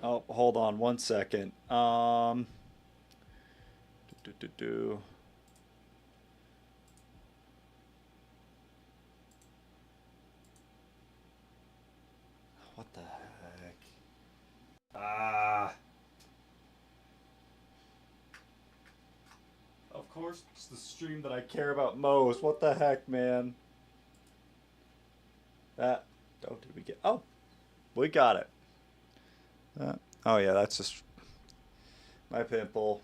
Oh, hold on one second. Do, do, do, do. What the heck? Ah. Of course, it's the stream that I care about most. What the heck, man? That. Oh, did we get? Oh, we got it. Oh yeah, that's just my pimple.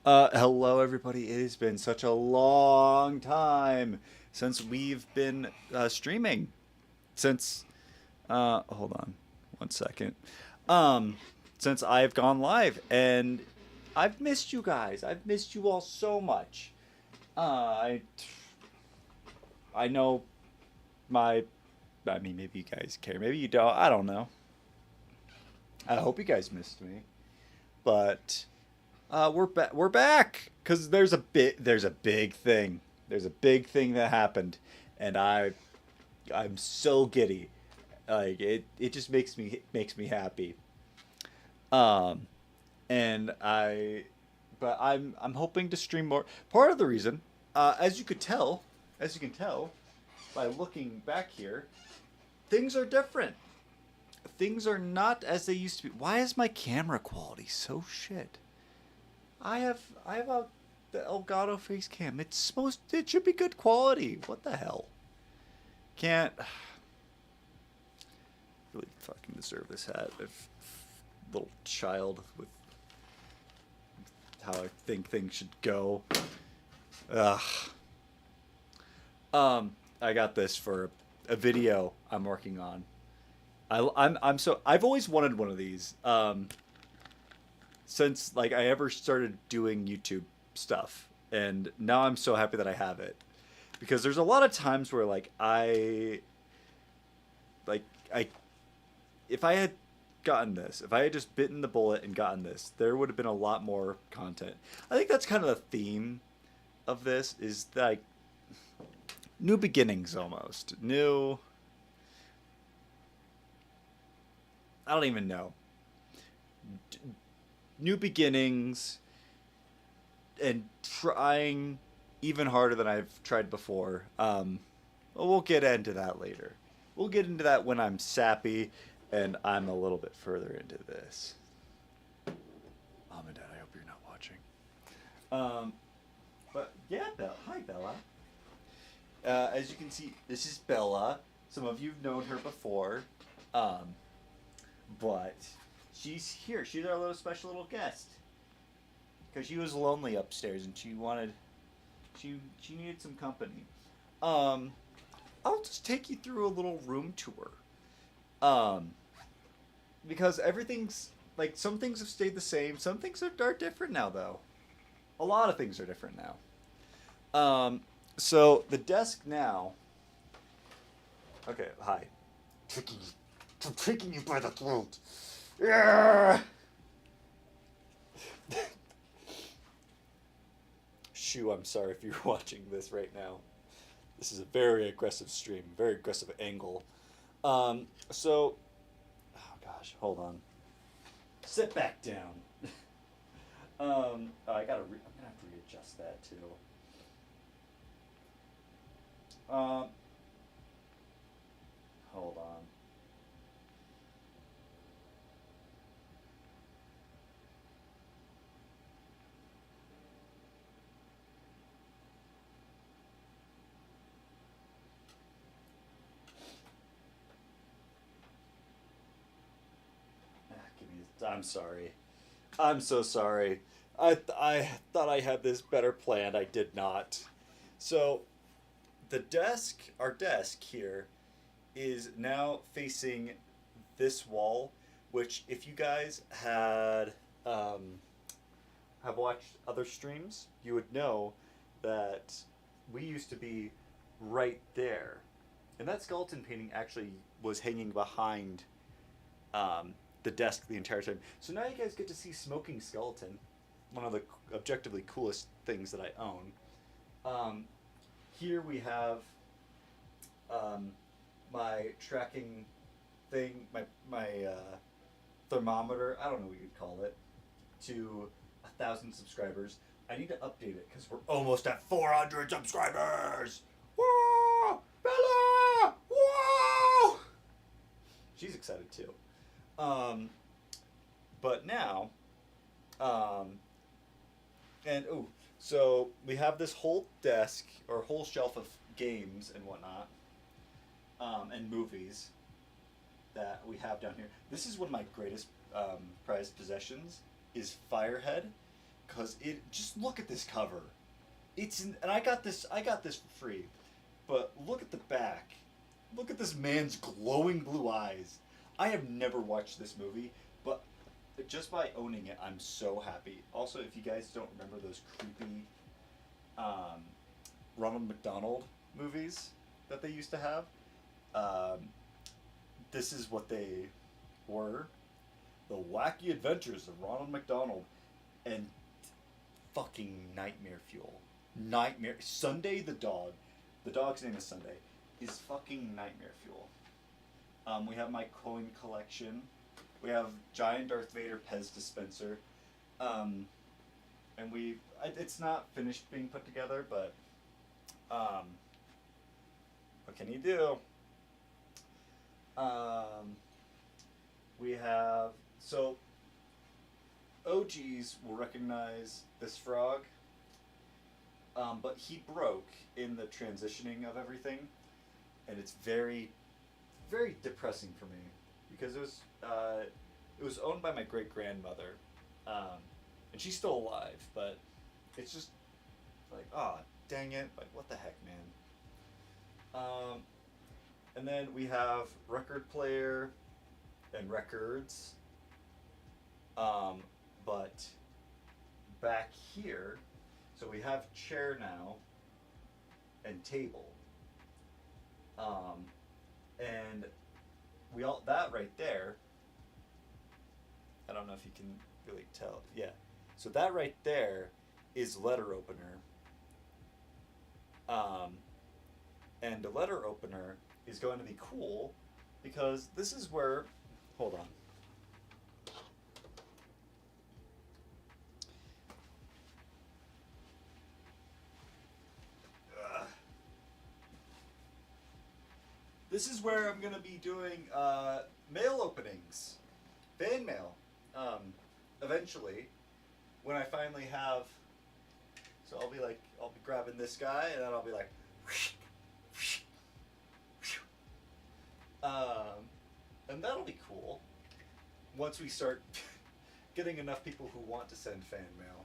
Hello everybody. It has been such a long time since we've been streaming. Since hold on one second. Um, since I've gone live, and I've missed you guys. I've missed you all so much. I I know my. I mean, maybe you guys care. Maybe you don't. I don't know. I hope you guys missed me, but we're back. We're back because there's a big thing. There's a big thing that happened, and I'm so giddy. Like it just makes me happy. Um, and but I'm hoping to stream more. Part of the reason, as you can tell by looking back here, things are different. Things are not as they used to be. Why is my camera quality so shit? I have the Elgato face cam. It should be good quality. What the hell? Can't really fucking deserve this hat. If little child with how I think things should go. Ugh. I got this for a video I'm working on. I've always wanted one of these. Since like I ever started doing YouTube stuff, and now I'm so happy that I have it because there's a lot of times where like I if I had gotten this, if I had just bitten the bullet and gotten this, there would have been a lot more content. I think that's kind of the theme of this is like new beginnings almost. I don't even know. New beginnings and trying even harder than I've tried before. But we'll get into that later. We'll get into that when I'm sappy and I'm a little bit further into this. Mom and Dad, I hope you're not watching. But yeah, hi Bella. As you can see, this is Bella. Some of you've known her before, but she's here. She's our little guest because she was lonely upstairs and she needed some company. Um, I'll just take you through a little room tour. Um, because everything's like some things have stayed the same, some things are different now though. A lot of things are different now. So the desk now. Okay, hi. Taking you, I'm taking you by the throat. Yeah. Shoo, I'm sorry if you're watching this right now. This is a very aggressive stream, very aggressive angle. So, oh gosh, hold on. Sit back down. I'm gonna have to readjust that too. Um, hold on. I'm sorry. I'm so sorry. I thought I had this better planned. I did not. So, our desk here, is now facing this wall, which if you guys have watched other streams, you would know that we used to be right there, and that skeleton painting actually was hanging behind the desk the entire time. So now you guys get to see Smoking Skeleton, one of the objectively coolest things that I own. Here we have my tracking thing, my thermometer, I don't know what you'd call it, to 1,000 subscribers. I need to update it because we're almost at 400 subscribers. Whoa, Bella! Whoa! She's excited too. But now, and so we have this whole desk or whole shelf of games and whatnot, and movies that we have down here. This is one of my greatest prized possessions is Firehead, because it just look at this cover. And I got this for free, but look at the back. Look at this man's glowing blue eyes. I have never watched this movie, but just by owning it, I'm so happy. Also, if you guys don't remember those creepy Ronald McDonald movies that they used to have, this is what they were. The Wacky Adventures of Ronald McDonald. And fucking nightmare fuel. Nightmare. Sunday the dog's name is Sunday, is fucking nightmare fuel. We have my coin collection. We have giant Darth Vader Pez dispenser. And it's not finished being put together, but what can you do? We have, so OGs will recognize this frog, but he broke in the transitioning of everything, and it's very, very depressing for me because it was owned by my great grandmother, and she's still alive, but it's just like, ah, oh, dang it, like what the heck, man. And then we have record player and records. But back here, so we have chair now and table. And that right there, I don't know if you can really tell. Yeah. So that right there is letter opener. And the letter opener is going to be cool because this is where, hold on. This is where I'm going to be doing mail openings, fan mail, eventually, when I finally have, so I'll be grabbing this guy, and then I'll be like, and that'll be cool, once we start getting enough people who want to send fan mail.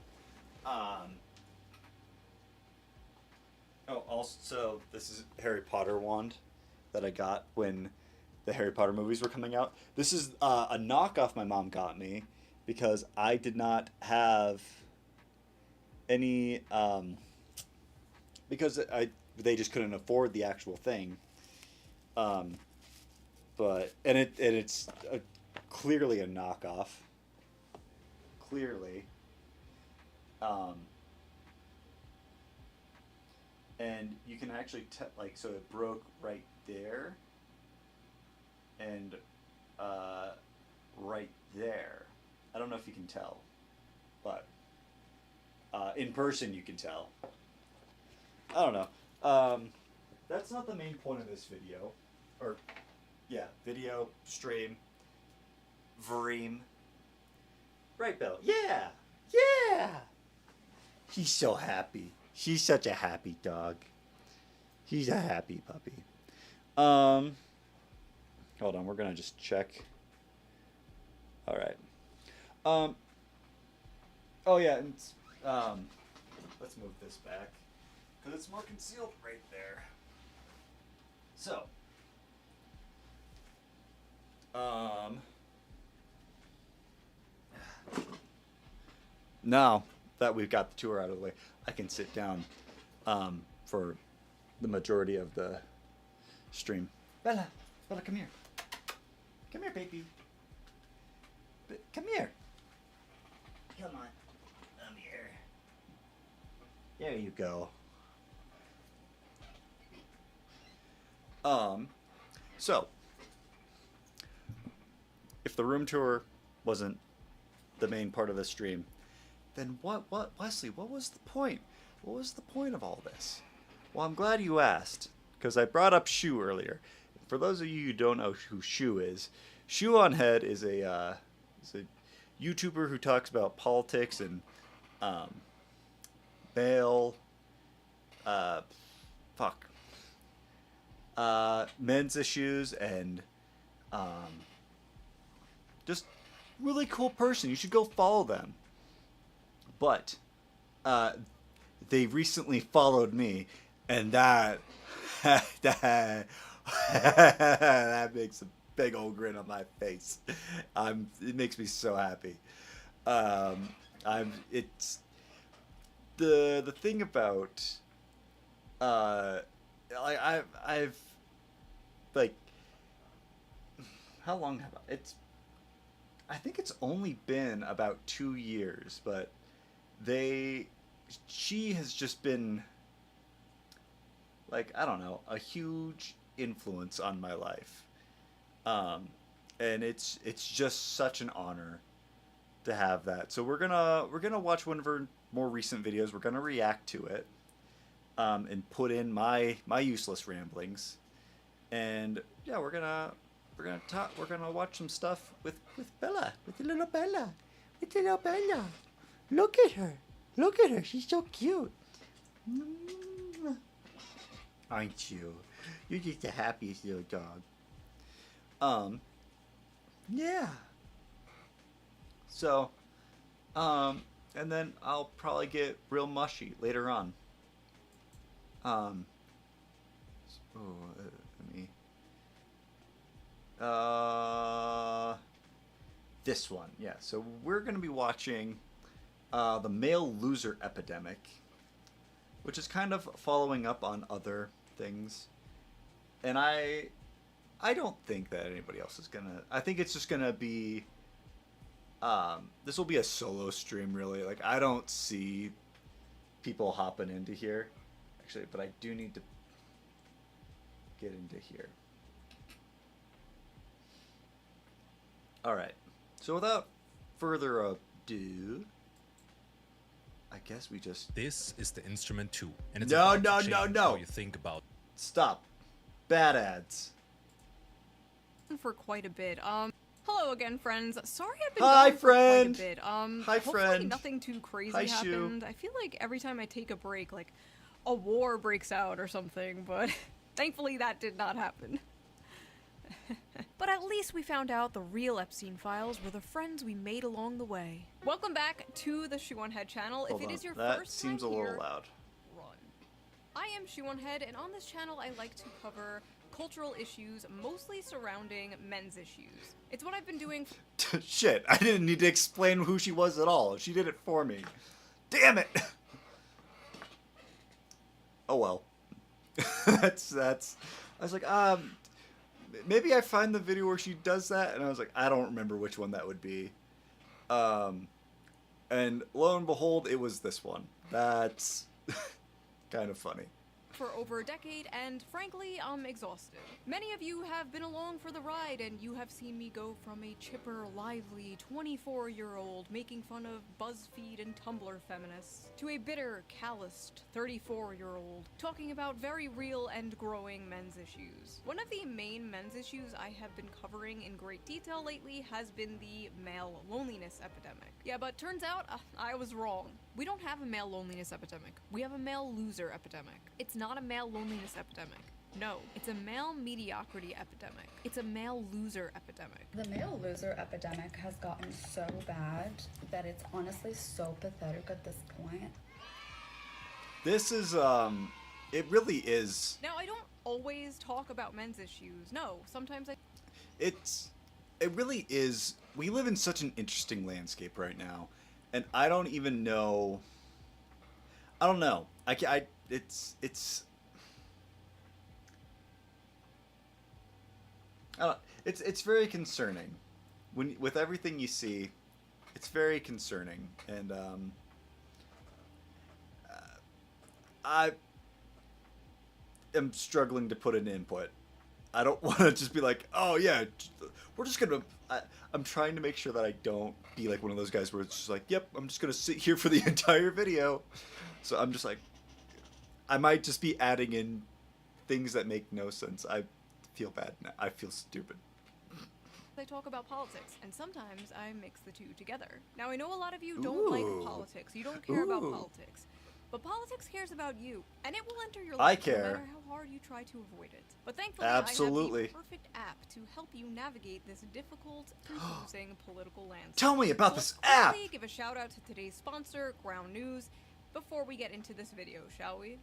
Also, this is Harry Potter wand that I got when the Harry Potter movies were coming out. This is a knockoff my mom got me because I did not have any, because they just couldn't afford the actual thing. It's clearly a knockoff. Clearly. And you can actually so it broke right there and right there. I don't know if you can tell, but in person you can tell. I don't know. That's not the main point of this video. Video, stream, Vreem. Right, Bill? Yeah! Yeah! She's so happy. She's such a happy dog. She's a happy puppy. Hold on, we're gonna just check. All right. Oh yeah, and let's move this back because it's more concealed right there. So, now that we've got the tour out of the way, I can sit down for the majority of the stream. Bella, come here. Come here, baby. Come here. Come on. Come here. There you go. So, if the room tour wasn't the main part of the stream, then what, Wesley, what was the point? What was the point of all this? Well, I'm glad you asked, because I brought up Shoe earlier. For those of you who don't know who Shoe is, ShoeOnHead is a YouTuber who talks about politics and male, men's issues, and just really cool person. You should go follow them. But they recently followed me, and that that makes a big old grin on my face. It makes me so happy. It's the thing about I've like, how long have I think it's only been about 2 years, but she has just been, like, I don't know, a huge influence on my life. And it's just such an honor to have that. So we're gonna watch one of her more recent videos. We're gonna react to it, and put in my useless ramblings, and yeah, we're gonna talk. We're gonna watch some stuff with Bella, with the little Bella, with the little Bella. Look at her. Look at her. She's so cute. Aren't you? You're just the happiest little dog. Yeah. So, and then I'll probably get real mushy later on. Let me. This one, yeah. So we're gonna be watching the male loser epidemic, which is kind of following up on other things, and I don't think that anybody else is gonna. I think it's just gonna be. This will be a solo stream, really. Like, I don't see people hopping into here, actually, but I do need to get into here. All right. So without further ado, I guess we just. This is the instrument 2, and it's no. How you think about. Stop. Bad ads. For quite a bit. Hello again, friends. Sorry I've been Hi, gone friend. for quite a bit. Hi, hopefully friend. nothing too crazy Hi, Shoe. happened. I feel like every time I take a break, like a war breaks out or something, but thankfully that did not happen. But at least we found out the real Epstein files were the friends we made along the way. Welcome back to the ShoeOnHead channel. Hold if it on. is your That first seems time a little here, loud. run. I am ShoeOnHead, and on this channel I like to cover cultural issues mostly surrounding men's issues. It's what I've been doing. Shit, I didn't need to explain who she was at all. She did it for me. Damn it! Oh well. that's. I was like, maybe I find the video where she does that, and I was like, I don't remember which one that would be. And lo and behold, it was this one. That's kind of funny. For over a decade, and frankly, I'm exhausted. Many of you have been along for the ride, and you have seen me go from a chipper, lively 24-year-old making fun of BuzzFeed and Tumblr feminists to a bitter, calloused 34-year-old talking about very real and growing men's issues. One of the main men's issues I have been covering in great detail lately has been the male loneliness epidemic. Yeah, but turns out I was wrong. We don't have a male loneliness epidemic. We have a male loser epidemic. It's not a male loneliness epidemic. No, it's a male mediocrity epidemic. It's a male loser epidemic. The male loser epidemic has gotten so bad that it's honestly so pathetic at this point. This is, it really is. Now, I don't always talk about men's issues. No, sometimes I... It really is. We live in such an interesting landscape right now, and I don't even know. I don't know. It's very concerning with everything you see. It's very concerning, and I am struggling to put an input I don't want to just be like, oh yeah, we're just gonna. I'm trying to make sure that I don't be like one of those guys where it's just like, yep, I'm just gonna sit here for the entire video. So I'm just like, I might just be adding in things that make no sense. I feel bad now. I feel stupid. I talk about politics, and sometimes I mix the two together. Now, I know a lot of you don't like politics. You don't care about politics. But politics cares about you, and it will enter your life no matter how hard you try to avoid it. But thankfully, I have the perfect app to help you navigate this difficult, confusing political landscape. Tell me about this app! Let's give a shout out to today's sponsor, Ground News, before we get into this video, shall we?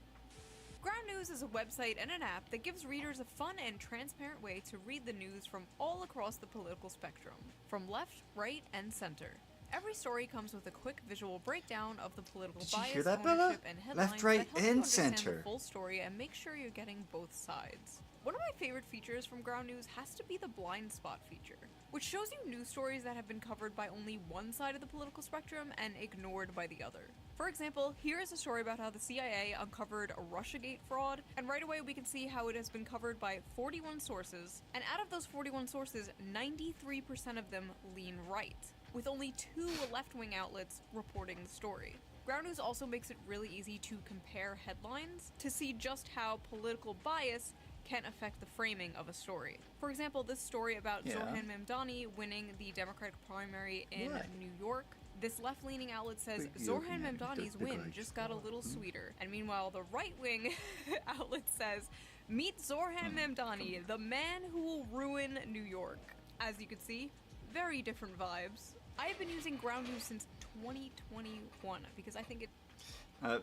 Ground News is a website and an app that gives readers a fun and transparent way to read the news from all across the political spectrum, from left, right, and center. Every story comes with a quick visual breakdown of the political bias, ownership, and headlines left, right, that help you and understand center. The full story and make sure you're getting both sides. One of my favorite features from Ground News has to be the blind spot feature, which shows you news stories that have been covered by only one side of the political spectrum and ignored by the other. For example, here is a story about how the CIA uncovered a Russiagate fraud, and right away we can see how it has been covered by 41 sources, and out of those 41 sources, 93% of them lean right, with only 2 left-wing outlets reporting the story. Ground News also makes it really easy to compare headlines to see just how political bias can affect the framing of a story. For example, this story about Zoran Mamdani winning the Democratic primary in New York. This left-leaning outlet says Zoran Mamdani's win just got a little sweeter. And meanwhile, the right-wing outlet says, meet Zoran Mamdani, the man who will ruin New York. As you can see, very different vibes. I have been using Ground News since 2021 because I think it...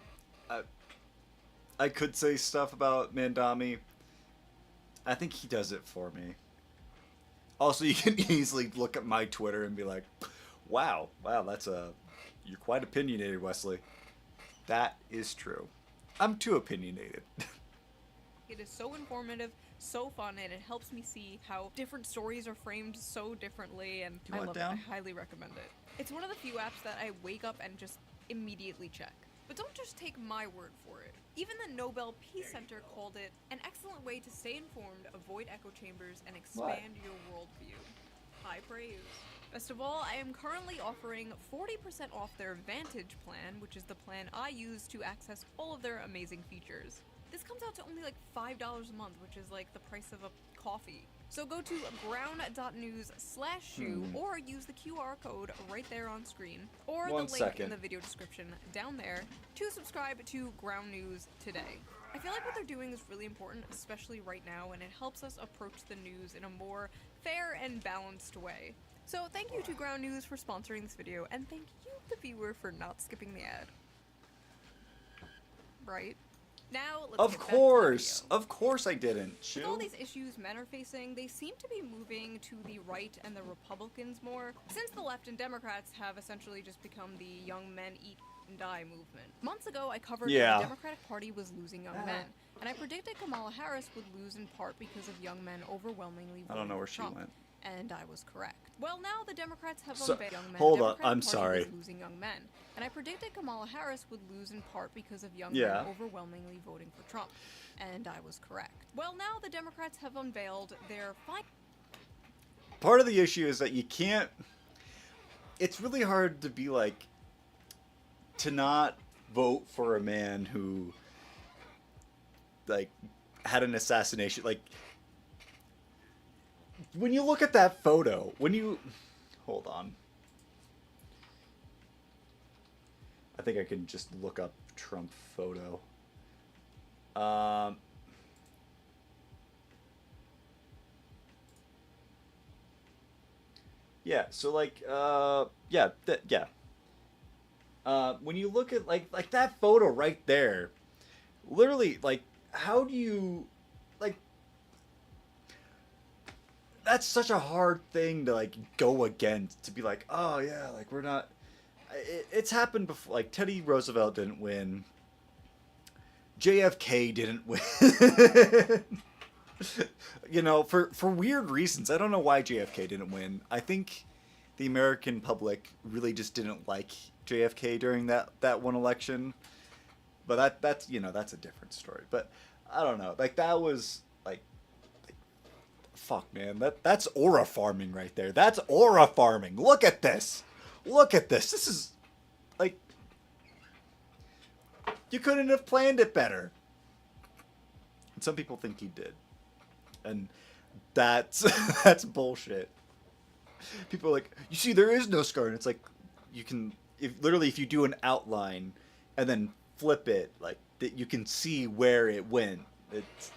I could say stuff about Mamdani. I think he does it for me. Also, you can easily look at my Twitter and be like, wow, you're quite opinionated, Wesley. That is true. I'm too opinionated. It is so informative, so fun, and it helps me see how different stories are framed so differently, and I love it. I highly recommend it. It's one of the few apps that I wake up and just immediately check. But don't just take my word for it. Even the Nobel Peace Center called it an excellent way to stay informed, avoid echo chambers, and expand your worldview. High praise. Best of all, I am currently offering 40% off their Vantage plan, which is the plan I use to access all of their amazing features. This comes out to only like $5 a month, which is like the price of a coffee. So go to ground.news/shoe or use the QR code right there on screen or the link in the video description down there to subscribe to Ground News today. I feel like what they're doing is really important, especially right now, and it helps us approach the news in a more fair and balanced way. So thank you to Ground News for sponsoring this video, and thank you, the viewer, for not skipping the ad. Right? Now, let's Of course I didn't. With all these issues men are facing, they seem to be moving to the right and the Republicans more, since the left and Democrats have essentially just become the young men eat and die movement. Months ago, I covered that the Democratic Party was losing young men, and I predicted Kamala Harris would lose in part because of young men overwhelmingly voting for Trump. And I was correct. Well, now the Democrats have unveiled young men. Hold on, I'm sorry. Losing young men, and I predicted Kamala Harris would lose in part because of young men overwhelmingly voting for Trump, and I was correct. Well, now the Democrats have unveiled their Part of the issue is that you can't. It's really hard to be like to not vote for a man who like had an assassination like. When you look at that photo, hold on. I think I can just look up Trump photo. Yeah, so like, when you look at like that photo right there, literally, like, how do you, like, that's such a hard thing to like go against, to be like, oh yeah, like we're not. It's happened before. Like Teddy Roosevelt didn't win. JFK didn't win. You know, for weird reasons. I don't know why JFK didn't win. I think the American public really just didn't like JFK during that one election. But that's a different story. But I don't know. Like that was like fuck, man. That's aura farming right there. That's aura farming. Look at this. Look at this. This is like you couldn't have planned it better. And some people think he did, and that's that's bullshit. People are like, you see, there is no scar, and it's like you can if you do an outline and then flip it, like that you can see where it went. It's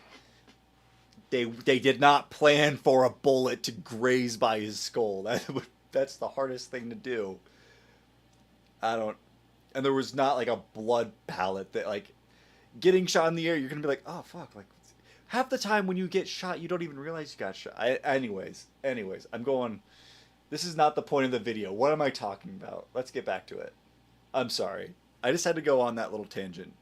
they did not plan for a bullet to graze by his skull. That's the hardest thing to do. And there was not like a blood palette that like getting shot in the air. You're gonna be like, oh fuck, like half the time when you get shot, you don't even realize you got shot. Anyways, I'm going. This is not the point of the video. What am I talking about? Let's get back to it. I'm sorry. I just had to go on that little tangent.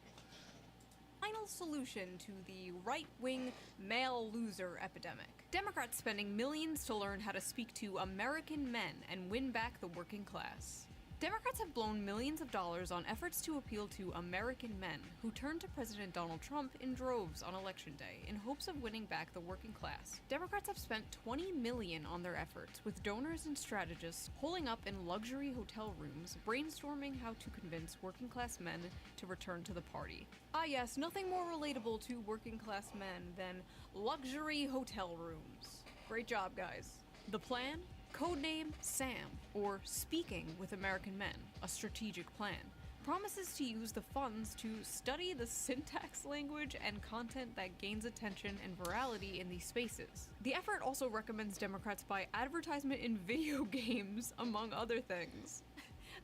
Final solution to the right-wing male loser epidemic. Democrats spending millions to learn how to speak to American men and win back the working class. Democrats have blown millions of dollars on efforts to appeal to American men who turned to President Donald Trump in droves on Election Day in hopes of winning back the working class. Democrats have spent $20 million on their efforts, with donors and strategists holing up in luxury hotel rooms, brainstorming how to convince working class men to return to the party. Ah yes, nothing more relatable to working class men than luxury hotel rooms. Great job, guys. The plan? Codename SAM, or Speaking with American Men, a strategic plan, promises to use the funds to study the syntax, language, and content that gains attention and virality in these spaces. The effort also recommends Democrats buy advertisement in video games, among other things.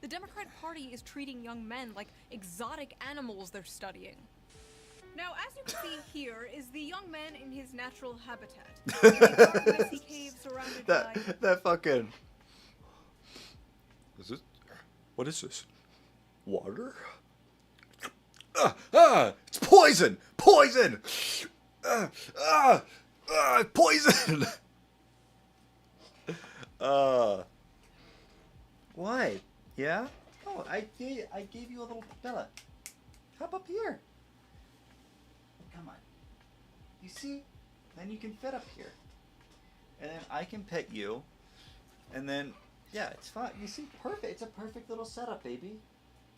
The Democrat Party is treating young men like exotic animals they're studying. Now, as you can see here, is the young man in his natural habitat. In a dark, messy cave surrounded by... That fucking... What is this? Water? It's poison! Poison! Poison! Why? Yeah? Oh, I gave you a little... Bella, hop up here. Come on. You see? Then you can fit up here. And then I can pet you. And then, yeah, it's fine. You see? Perfect. It's a perfect little setup, baby.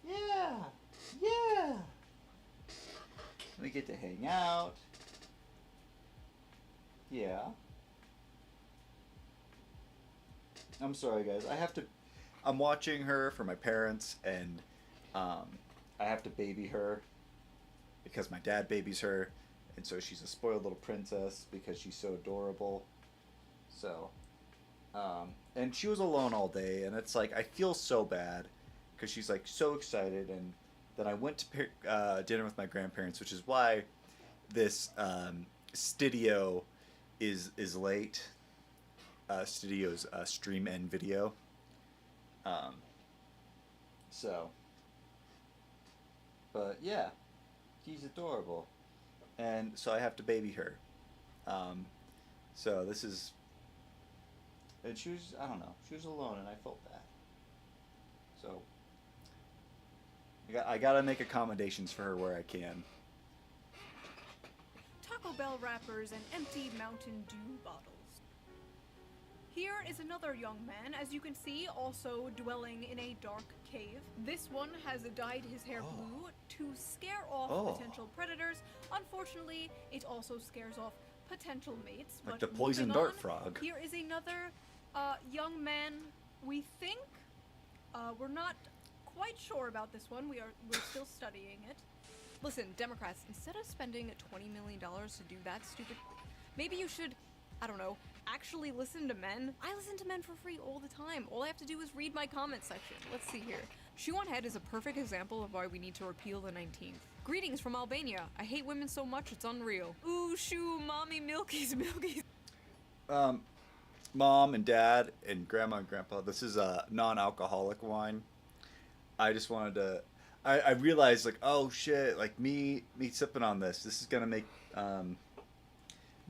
Yeah. Yeah. We get to hang out. Yeah. I'm sorry, guys. I'm watching her for my parents, and I have to baby her because my dad babies her, and so she's a spoiled little princess because she's so adorable. So, and she was alone all day, and it's like I feel so bad because she's like so excited, and then I went to dinner with my grandparents, which is why this studio is late. Studio's stream end video. But yeah, she's adorable, and so I have to baby her. So this is, and she was, I don't know, she was alone, and I felt bad. So I gotta make accommodations for her where I can. Taco Bell wrappers and empty Mountain Dew bottles. Here is another young man, as you can see, also dwelling in a dark cave. This one has dyed his hair blue to scare off potential predators. Unfortunately, it also scares off potential mates. Like but the poison moving dart on, frog. Here is another young man, we think. We're not quite sure about this one. We're still studying it. Listen, Democrats, instead of spending $20 million to do that stupid... Maybe you should, I don't know, actually listen to men. I listen to men for free all the time. All I have to do is read my comment section. Let's see here. ShoeOnHead is a perfect example of why we need to repeal the 19th. Greetings from Albania. I hate women so much it's unreal. Ooh, shoo, mommy, milkies, milkies. Mom and Dad and Grandma and Grandpa, this is a non-alcoholic wine. I just wanted to... I realized, like, oh shit, like me sipping on this is gonna make...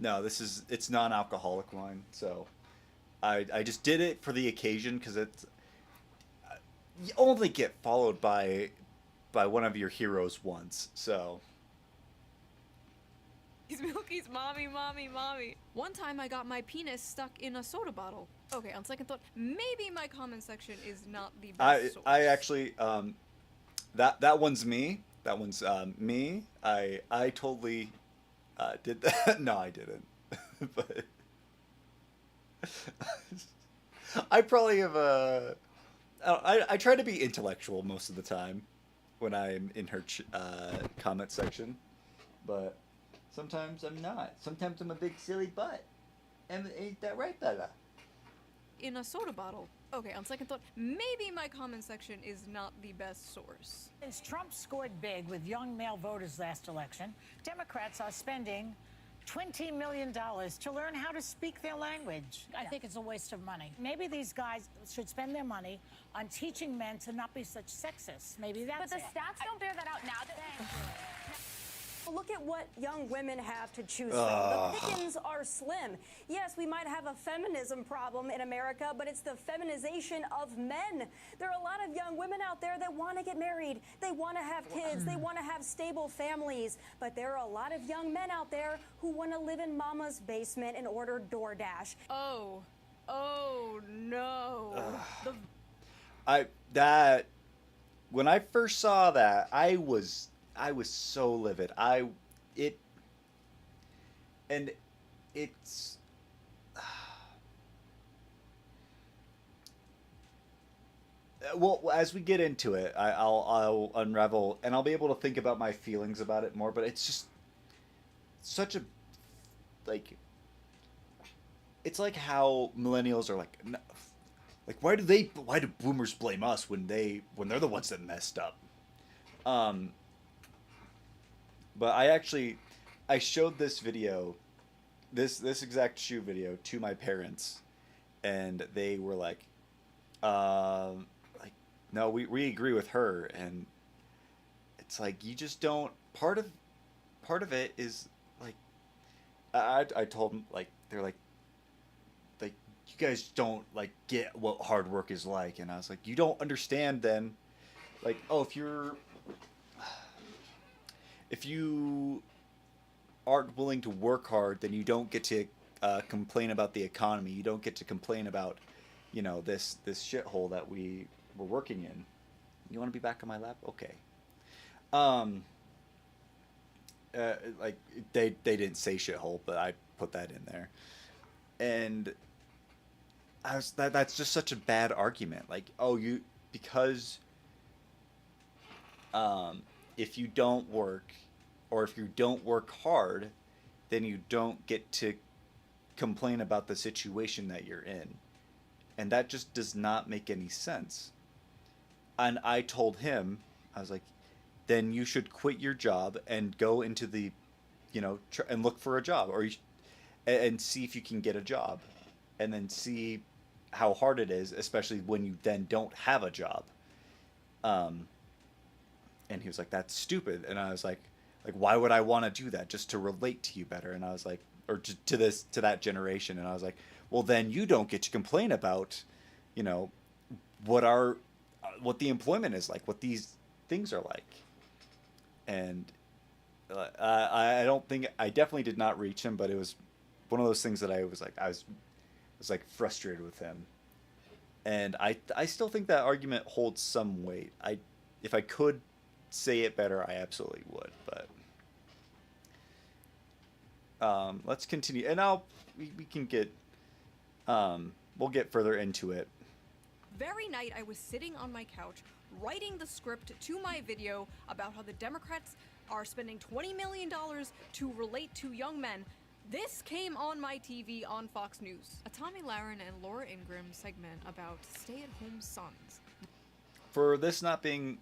No, it's non-alcoholic wine, so I just did it for the occasion because it's... You only get followed by one of your heroes once, so... Milky's mommy, mommy, mommy. One time I got my penis stuck in a soda bottle. Okay, on second thought, maybe my comment section is not the best source. I actually that one's me. That one's me. I totally did that. No, I didn't. But I probably have I try to be intellectual most of the time when I'm in her comment section, but sometimes I'm not. Sometimes I'm a big silly butt. And ain't that right, Bella? In a soda bottle. Okay, on second thought, maybe my comment section is not the best source. Since Trump scored big with young male voters last election, Democrats are spending $20 million to learn how to speak their language. I think it's a waste of money. Maybe these guys should spend their money on teaching men to not be such sexists. Maybe that's But the stats don't bear that out now. Look at what young women have to choose from. The pickings are slim. Yes, we might have a feminism problem in America, but it's the feminization of men. There are a lot of young women out there that want to get married. They want to have kids. They want to have stable families. But there are a lot of young men out there who want to live in mama's basement and order DoorDash. Oh no. When I first saw that, I was so livid. It's well, as we get into it, I'll unravel and I'll be able to think about my feelings about it more. But it's just such a it's like how millennials are like why do boomers blame us when they're the ones that messed up. But I showed this video, this exact shoe video to my parents, and they were like, no, we agree with her, and it's like you just don't. Part of it is like, I told them they're like you guys don't get what hard work is like, and I was like, you don't understand then, if you aren't willing to work hard, then you don't get to complain about the economy. You don't get to complain about, this shithole that we were working in. You want to be back on my lap? Okay. They didn't say shithole, but I put that in there, and that's just such a bad argument. Because if you don't work, or if you don't work hard, then you don't get to complain about the situation that you're in. And that just does not make any sense. And I told him, I was like, then you should quit your job and go into the, and look for a job, and see if you can get a job, and then see how hard it is, especially when you then don't have a job. And he was like, that's stupid. And I was like, why would I want to do that? Just to relate to you better. And I was like, or to that generation. And I was like, well, then you don't get to complain about, what the employment is like, what these things are like. And I definitely did not reach him, but it was one of those things that I was frustrated with him. And I still think that argument holds some weight. If I could say it better, I absolutely would, but let's continue, and we can get we'll get further into it. Very night I was sitting on my couch writing the script to my video about how the Democrats are spending $20 million to relate to young men. This came on my TV on Fox News. A Tommy Lahren and Laura Ingraham segment about stay-at-home sons. For this not being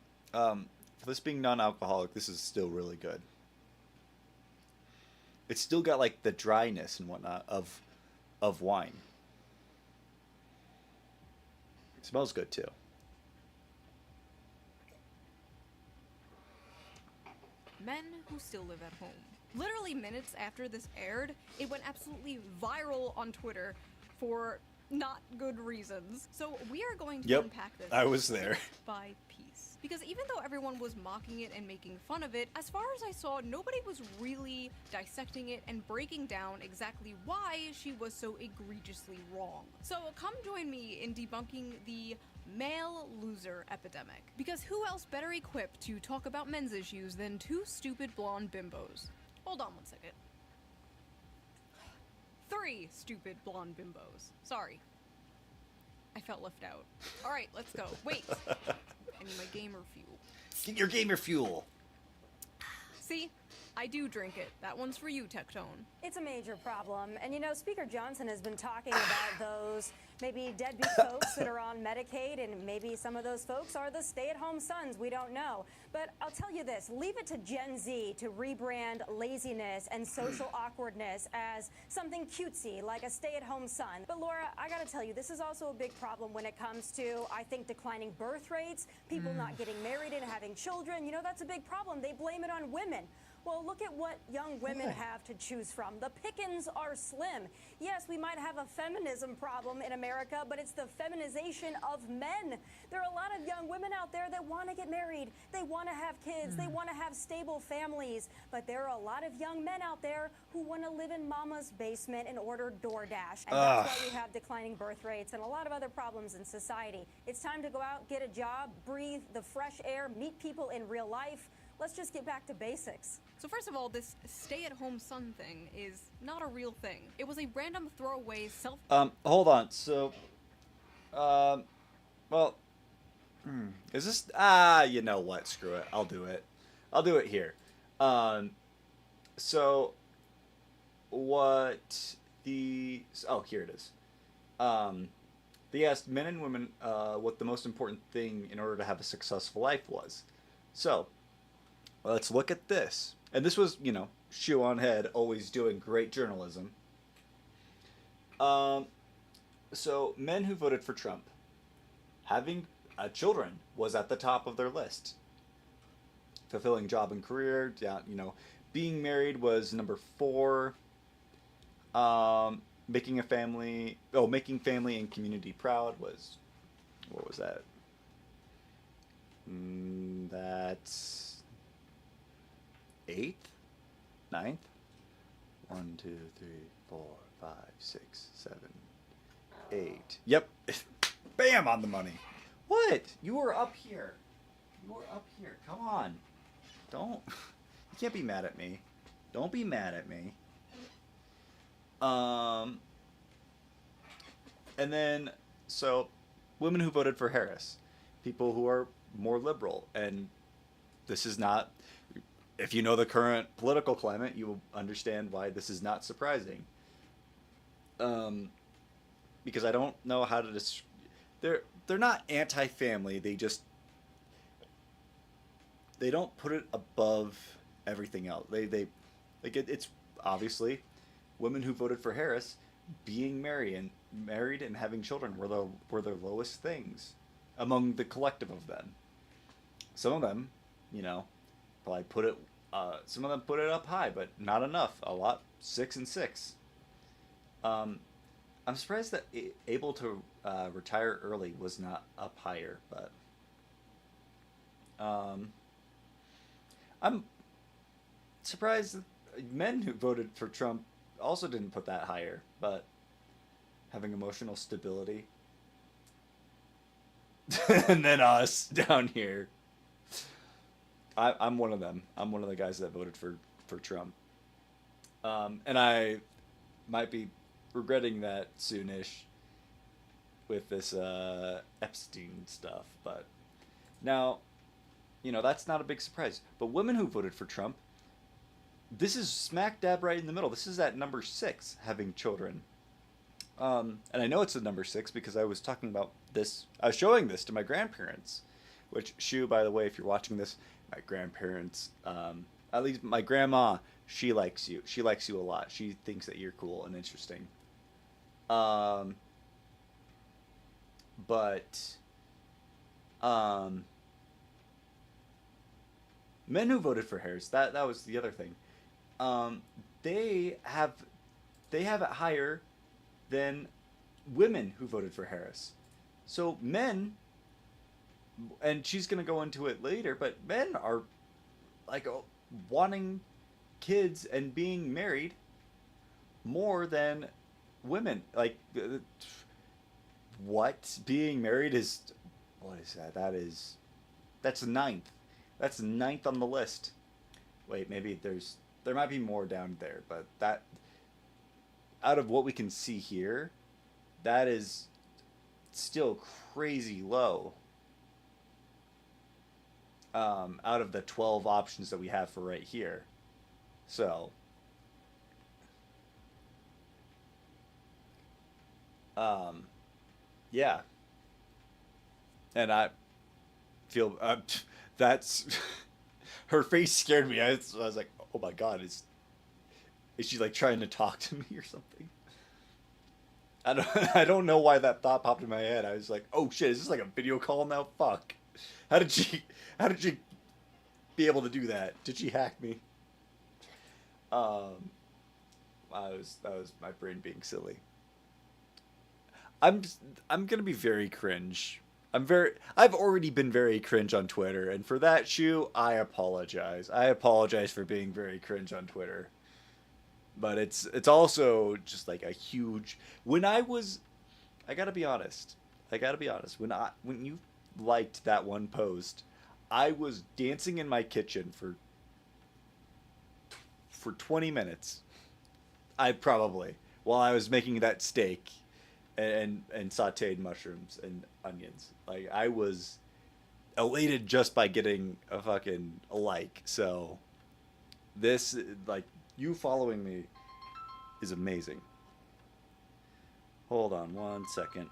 being non-alcoholic, this is still really good. It's still got the dryness and whatnot of wine. It smells good too. Men who still live at home. Literally minutes after this aired, it went absolutely viral on Twitter for not good reasons. So we are going to unpack this I was there. piece by piece. because even though everyone was mocking it and making fun of it, as far as I saw, nobody was really dissecting it and breaking down exactly why she was so egregiously wrong. So come join me in debunking the male loser epidemic, because who else better equipped to talk about men's issues than two stupid blonde bimbos? Hold on one second. 3 stupid blonde bimbos. Sorry. I felt left out. Alright, let's go. Wait. I need my gamer fuel. Get your gamer fuel. See? I do drink it. That one's for you, Tectone. It's a major problem. And you know, Speaker Johnson has been talking about those maybe deadbeat folks that are on Medicaid, and maybe some of those folks are the stay-at-home sons. We don't know. But I'll tell you this, leave it to Gen Z to rebrand laziness and social awkwardness as something cutesy, like a stay-at-home son. But Laura, I gotta tell you, this is also a big problem when it comes to, I think, declining birth rates, people not getting married and having children. You know, that's a big problem. They blame it on women. Well, look at what young women have to choose from. The pickings are slim. Yes, we might have a feminism problem in America, but it's the feminization of men. There are a lot of young women out there that want to get married. They want to have kids. They want to have stable families. But there are a lot of young men out there who want to live in mama's basement and order DoorDash. And that's why we have declining birth rates and a lot of other problems in society. It's time to go out, get a job, breathe the fresh air, meet people in real life. Let's just get back to basics. So first of all, this stay-at-home son thing is not a real thing. It was a random throwaway self- Hold on. So, well, is this, you know what? Screw it. I'll do it. I'll do it here. So, what the, oh, here it is. They asked men and women, what the most important thing in order to have a successful life was. So, let's look at this. And this was, you know, ShoeOnHead, always doing great journalism. So, men who voted for Trump, having children was at the top of their list. Fulfilling job and career, yeah, you know, being married was number 4. Making family and community proud was, what was that? That's 8th, 9th. 1, 2, 3, 4, 5, 6, 7, 8. Yep. Bam, on the money. What? You were up here. You were up here. Come on. Don't. You can't be mad at me. Don't be mad at me. And then, so, women who voted for Harris. People who are more liberal. And this is not, if you know the current political climate, you will understand why this is not surprising. Because I don't know how to they're not anti-family. They don't put it above everything else. It's obviously women who voted for Harris being married and having children were their lowest things among the collective of them. Some of them, you know, probably put it. Some of them put it up high, but not enough. A lot, 6 and 6. I'm surprised that able to retire early was not up higher, but I'm surprised that men who voted for Trump also didn't put that higher, but having emotional stability. And then us down here. I'm one of them. I'm one of the guys that voted for Trump. And I might be regretting that soonish with this Epstein stuff. But now, you know, that's not a big surprise. But women who voted for Trump, this is smack dab right in the middle. This is at number 6, having children. And I know it's at number 6 because I was talking about this. I was showing this to my grandparents, which, Shue, by the way, if you're watching this, my grandparents, at least my grandma, she likes you. She likes you a lot. She thinks that you're cool and interesting. Men who voted for Harris, that was the other thing. They have it higher than women who voted for Harris. So men and she's gonna go into it later, but men are like wanting kids and being married more than women. Like, what? Being married is, what is that? That's ninth. That's ninth on the list. Wait, maybe there might be more down there, but that, out of what we can see here, that is still crazy low. Out of the 12 options that we have for right here. So, yeah. And I feel, that's, her face scared me. I was like, oh my God, is she like trying to talk to me or something? I don't know why that thought popped in my head. I was like, oh shit, is this like a video call now? Fuck. How did she be able to do that? Did she hack me? That was my brain being silly. I'm gonna be very cringe. I've already been very cringe on Twitter, and for that, Shoe, I apologize. I apologize for being very cringe on Twitter. But it's also just like a huge, I gotta be honest. When you liked that one post, I was dancing in my kitchen for 20 minutes. While I was making that steak and sauteed mushrooms and onions. Like, I was elated just by getting a fucking like. So this, like, you following me is amazing. Hold on one second.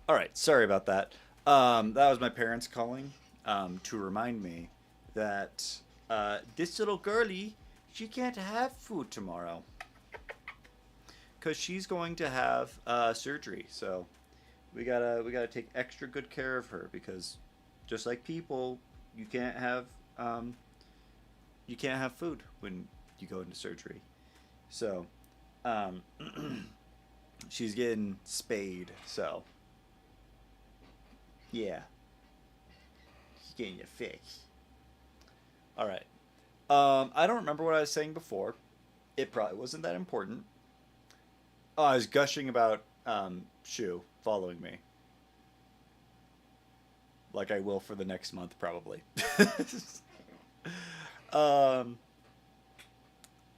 All right, sorry about that. That was my parents calling to remind me that this little girlie, she can't have food tomorrow. because she's going to have surgery. So we gotta take extra good care of her, because just like people, you can't have food when you go into surgery. So she's getting spayed. So yeah, she's getting a fix. All right. I don't remember what I was saying before. It probably wasn't that important. Oh, I was gushing about Shoe following me. Like I will for the next month, probably. I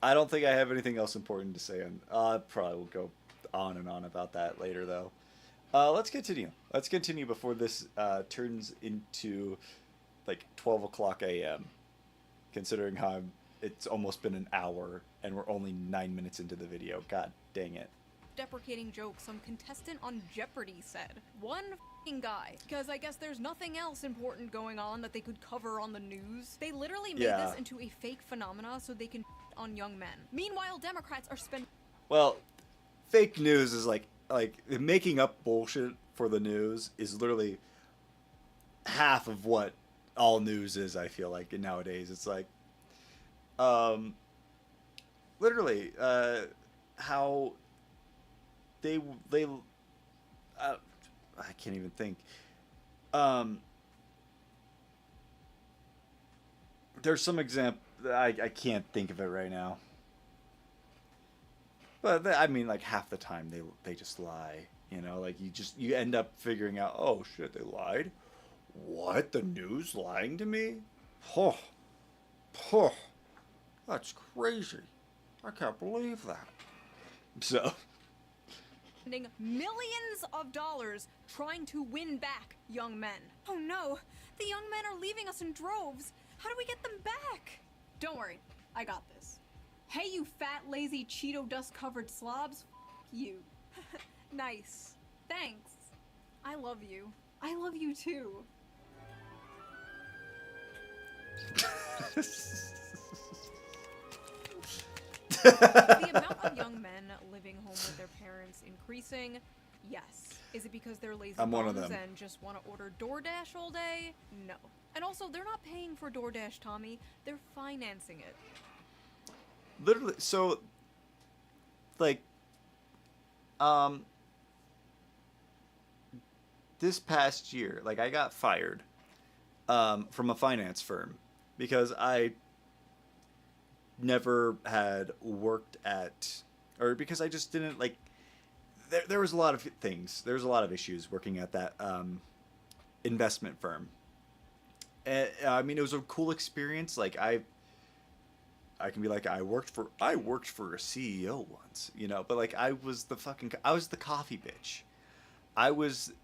don't think I have anything else important to say. I probably will go on and on about that later, though. Let's continue. Let's continue before this turns into like 12 o'clock a.m., considering how it's almost been an hour and we're only 9 minutes into the video. God dang it. Deprecating joke some contestant on Jeopardy said. One f***ing guy. Because I guess there's nothing else important going on that they could cover on the news. They literally made this into a fake phenomena so they can on young men. Meanwhile, Democrats are spending... Well, fake news is like making up bullshit for the news is literally half of what all news is, I feel like, nowadays. It's like, literally, how they I can't even think. There's some example, I can't think of it right now. But I mean, like half the time they just lie, you know, like you end up figuring out, oh shit, they lied. What? The news lying to me? Oh, that's crazy. I can't believe that. So, spending millions of dollars trying to win back young men. Oh no, the young men are leaving us in droves. How do we get them back? Don't worry, I got this. Hey, you fat, lazy, Cheeto dust-covered slobs. You. Nice. Thanks. I love you. I love you too. The amount of young men living home with their parents increasing? Yes. Is it because they're lazy I'm one of bums them. and just want to order DoorDash all day? No. And also, they're not paying for DoorDash, Tommy. They're financing it. literally, so, like, this past year, like, I got fired from a finance firm because I never had worked at, or because I just didn't, like, there was a lot of things. There was a lot of issues working at that investment firm. And, I mean, it was a cool experience. Like, I can be like, I worked for a CEO once, you know, but like, I was the coffee bitch.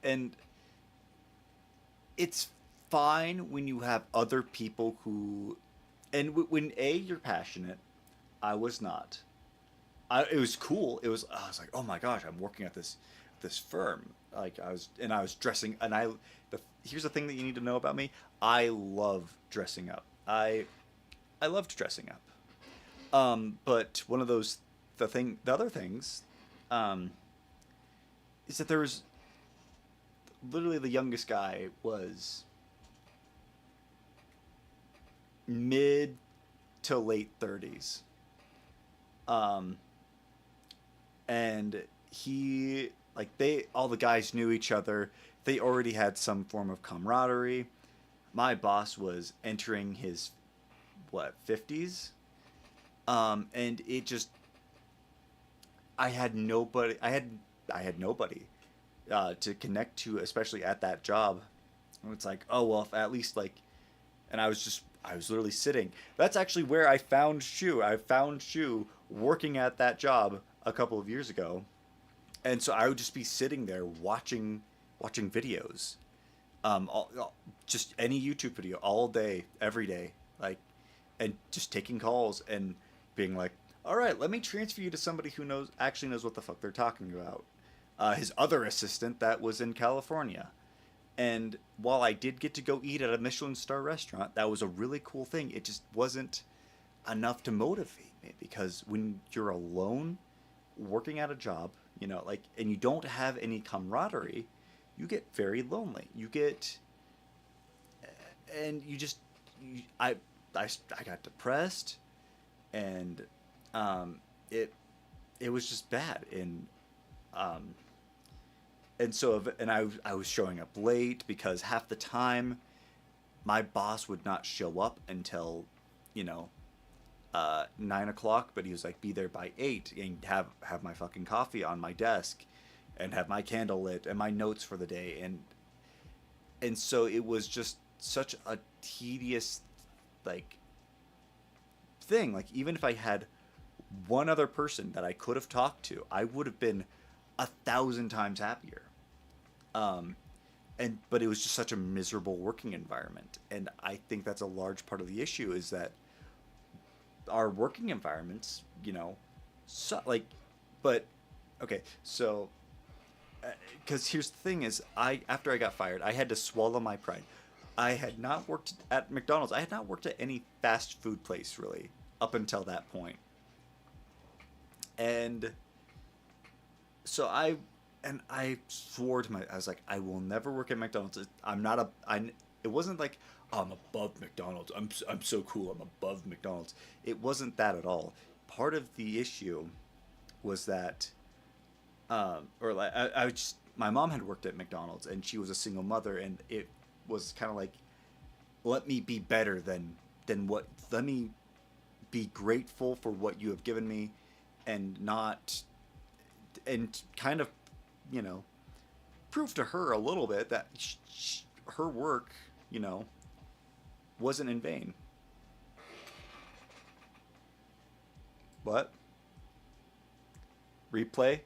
And it's fine when you have other people who, and when you're passionate, I was not. It was cool. I was like, oh my gosh, I'm working at this firm. Like I was dressing, and here's the thing that you need to know about me. I love dressing up. I loved dressing up. But one of the other things, is that there was literally the youngest guy was mid to late 30s. And he, like, all the guys knew each other. They already had some form of camaraderie. My boss was entering his, 50s? And it just, I had nobody to connect to, especially at that job. And it's like, oh, well, if at least, like, and I was literally sitting. That's actually where I found Shoe. I found Shoe working at that job a couple of years ago. And so I would just be sitting there watching videos. Just any YouTube video all day, every day. Like, and just taking calls and being like, all right, let me transfer you to somebody who actually knows what the fuck they're talking about. His other assistant that was in California. And while I did get to go eat at a Michelin star restaurant, that was a really cool thing. It just wasn't enough to motivate me, because when you're alone working at a job, you know, like, and you don't have any camaraderie, you get very lonely. You get, and you just, I got depressed, and it was just bad, and so I was showing up late because half the time my boss would not show up until, you know, 9 o'clock, but he was like, be there by 8 and have my fucking coffee on my desk and have my candle lit and my notes for the day, and so it was just such a tedious, like, thing. Like, even if I had one other person that I could have talked to, I would have been 1,000 times happier. But it was just such a miserable working environment, and I think that's a large part of the issue, is that our working environments, you know, so, like, but okay, so because here's the thing: is after I got fired, I had to swallow my pride. I had not worked at McDonald's. I had not worked at any fast food place really up until that point, and so I swore to I was like, I will never work at McDonald's. It wasn't like, oh, I'm above McDonald's. I'm so cool. I'm above McDonald's. It wasn't that at all. Part of the issue was that, or like my mom had worked at McDonald's, and she was a single mother, and it was kind of like, let me be better than what. Let me be grateful for what you have given me, and kind of, you know, prove to her a little bit that her work, you know, wasn't in vain. What? Replay?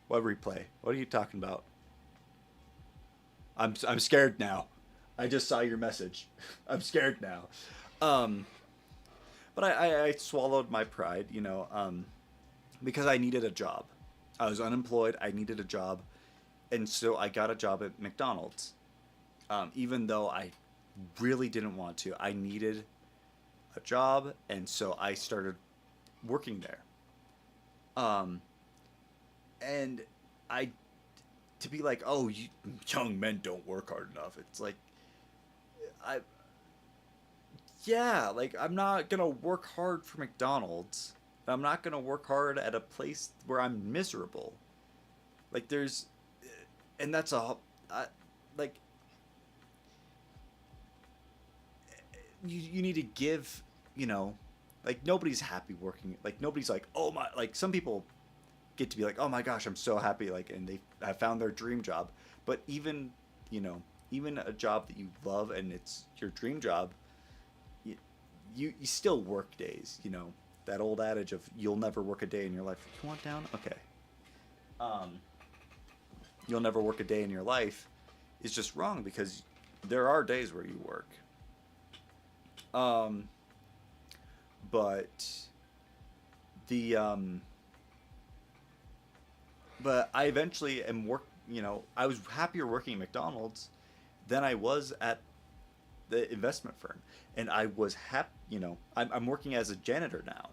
What replay? What are you talking about? I'm scared now. I just saw your message. I'm scared now. But I swallowed my pride, you know, because I needed a job. I was unemployed. I needed a job. And so I got a job at McDonald's. Even though I really didn't want to. I needed a job, and so I started working there. And to be like, oh, young men don't work hard enough. It's like, like, I'm not going to work hard for McDonald's. I'm not going to work hard at a place where I'm miserable. Like, and that's like, you need to give, you know, like, nobody's happy working. Like, nobody's like, oh my, like, some people get to be like, oh my gosh, I'm so happy, like, and they have found their dream job. But even, you know, even a job that you love and it's your dream job, you still work days, you know. That old adage of you'll never work a day in your life. You want down? Okay. You'll never work a day in your life is just wrong, because there are days where you work. But I eventually you know, I was happier working at McDonald's than I was at the investment firm. And I was you know, I'm working as a janitor now,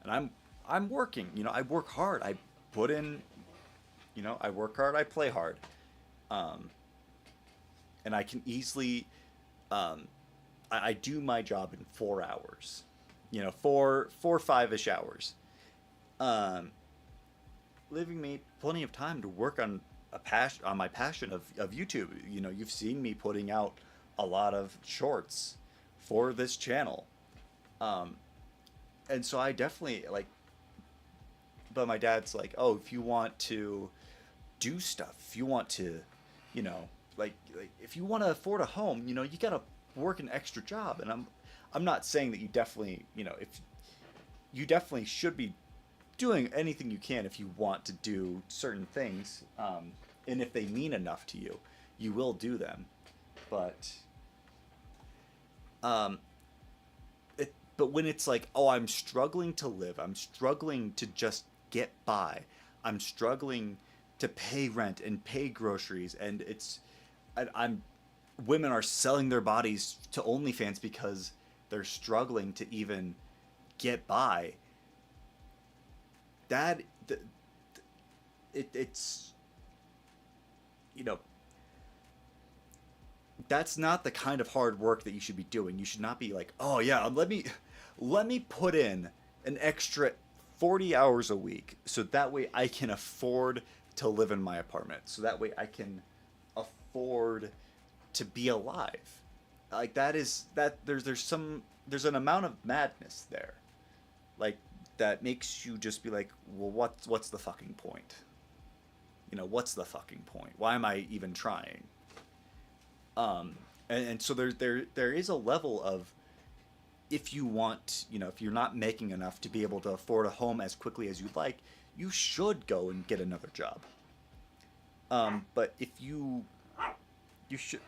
and I'm working, you know, I work hard. I put in, you know, I work hard, I play hard. And I can easily, I do my job in 4 hours, you know, 5-ish hours, leaving me plenty of time to work on my passion of YouTube. You know, you've seen me putting out a lot of shorts for this channel. And so I definitely, like, but my dad's like, oh, if you want to do stuff, if you want to, you know, like if you want to afford a home, you know, you gotta work an extra job. And I'm not saying that you definitely, you know, if you definitely should be doing anything you can if you want to do certain things, and if they mean enough to you, you will do them. But but when it's like, oh, I'm struggling to live, I'm struggling to just get by, I'm struggling to pay rent and pay groceries, and women are selling their bodies to OnlyFans because they're struggling to even get by. that it's, you know, that's not the kind of hard work that you should be doing. You should not be like, oh yeah, let me put in an extra 40 hours a week so that way I can afford to live in my apartment. So that way I can afford to be alive. Like there's an amount of madness there. Like that makes you just be like, well, what's the fucking point? You know, what's the fucking point? Why am I even trying? And so there is a level of, if you want, you know, if you're not making enough to be able to afford a home as quickly as you'd like, you should go and get another job. But if you should,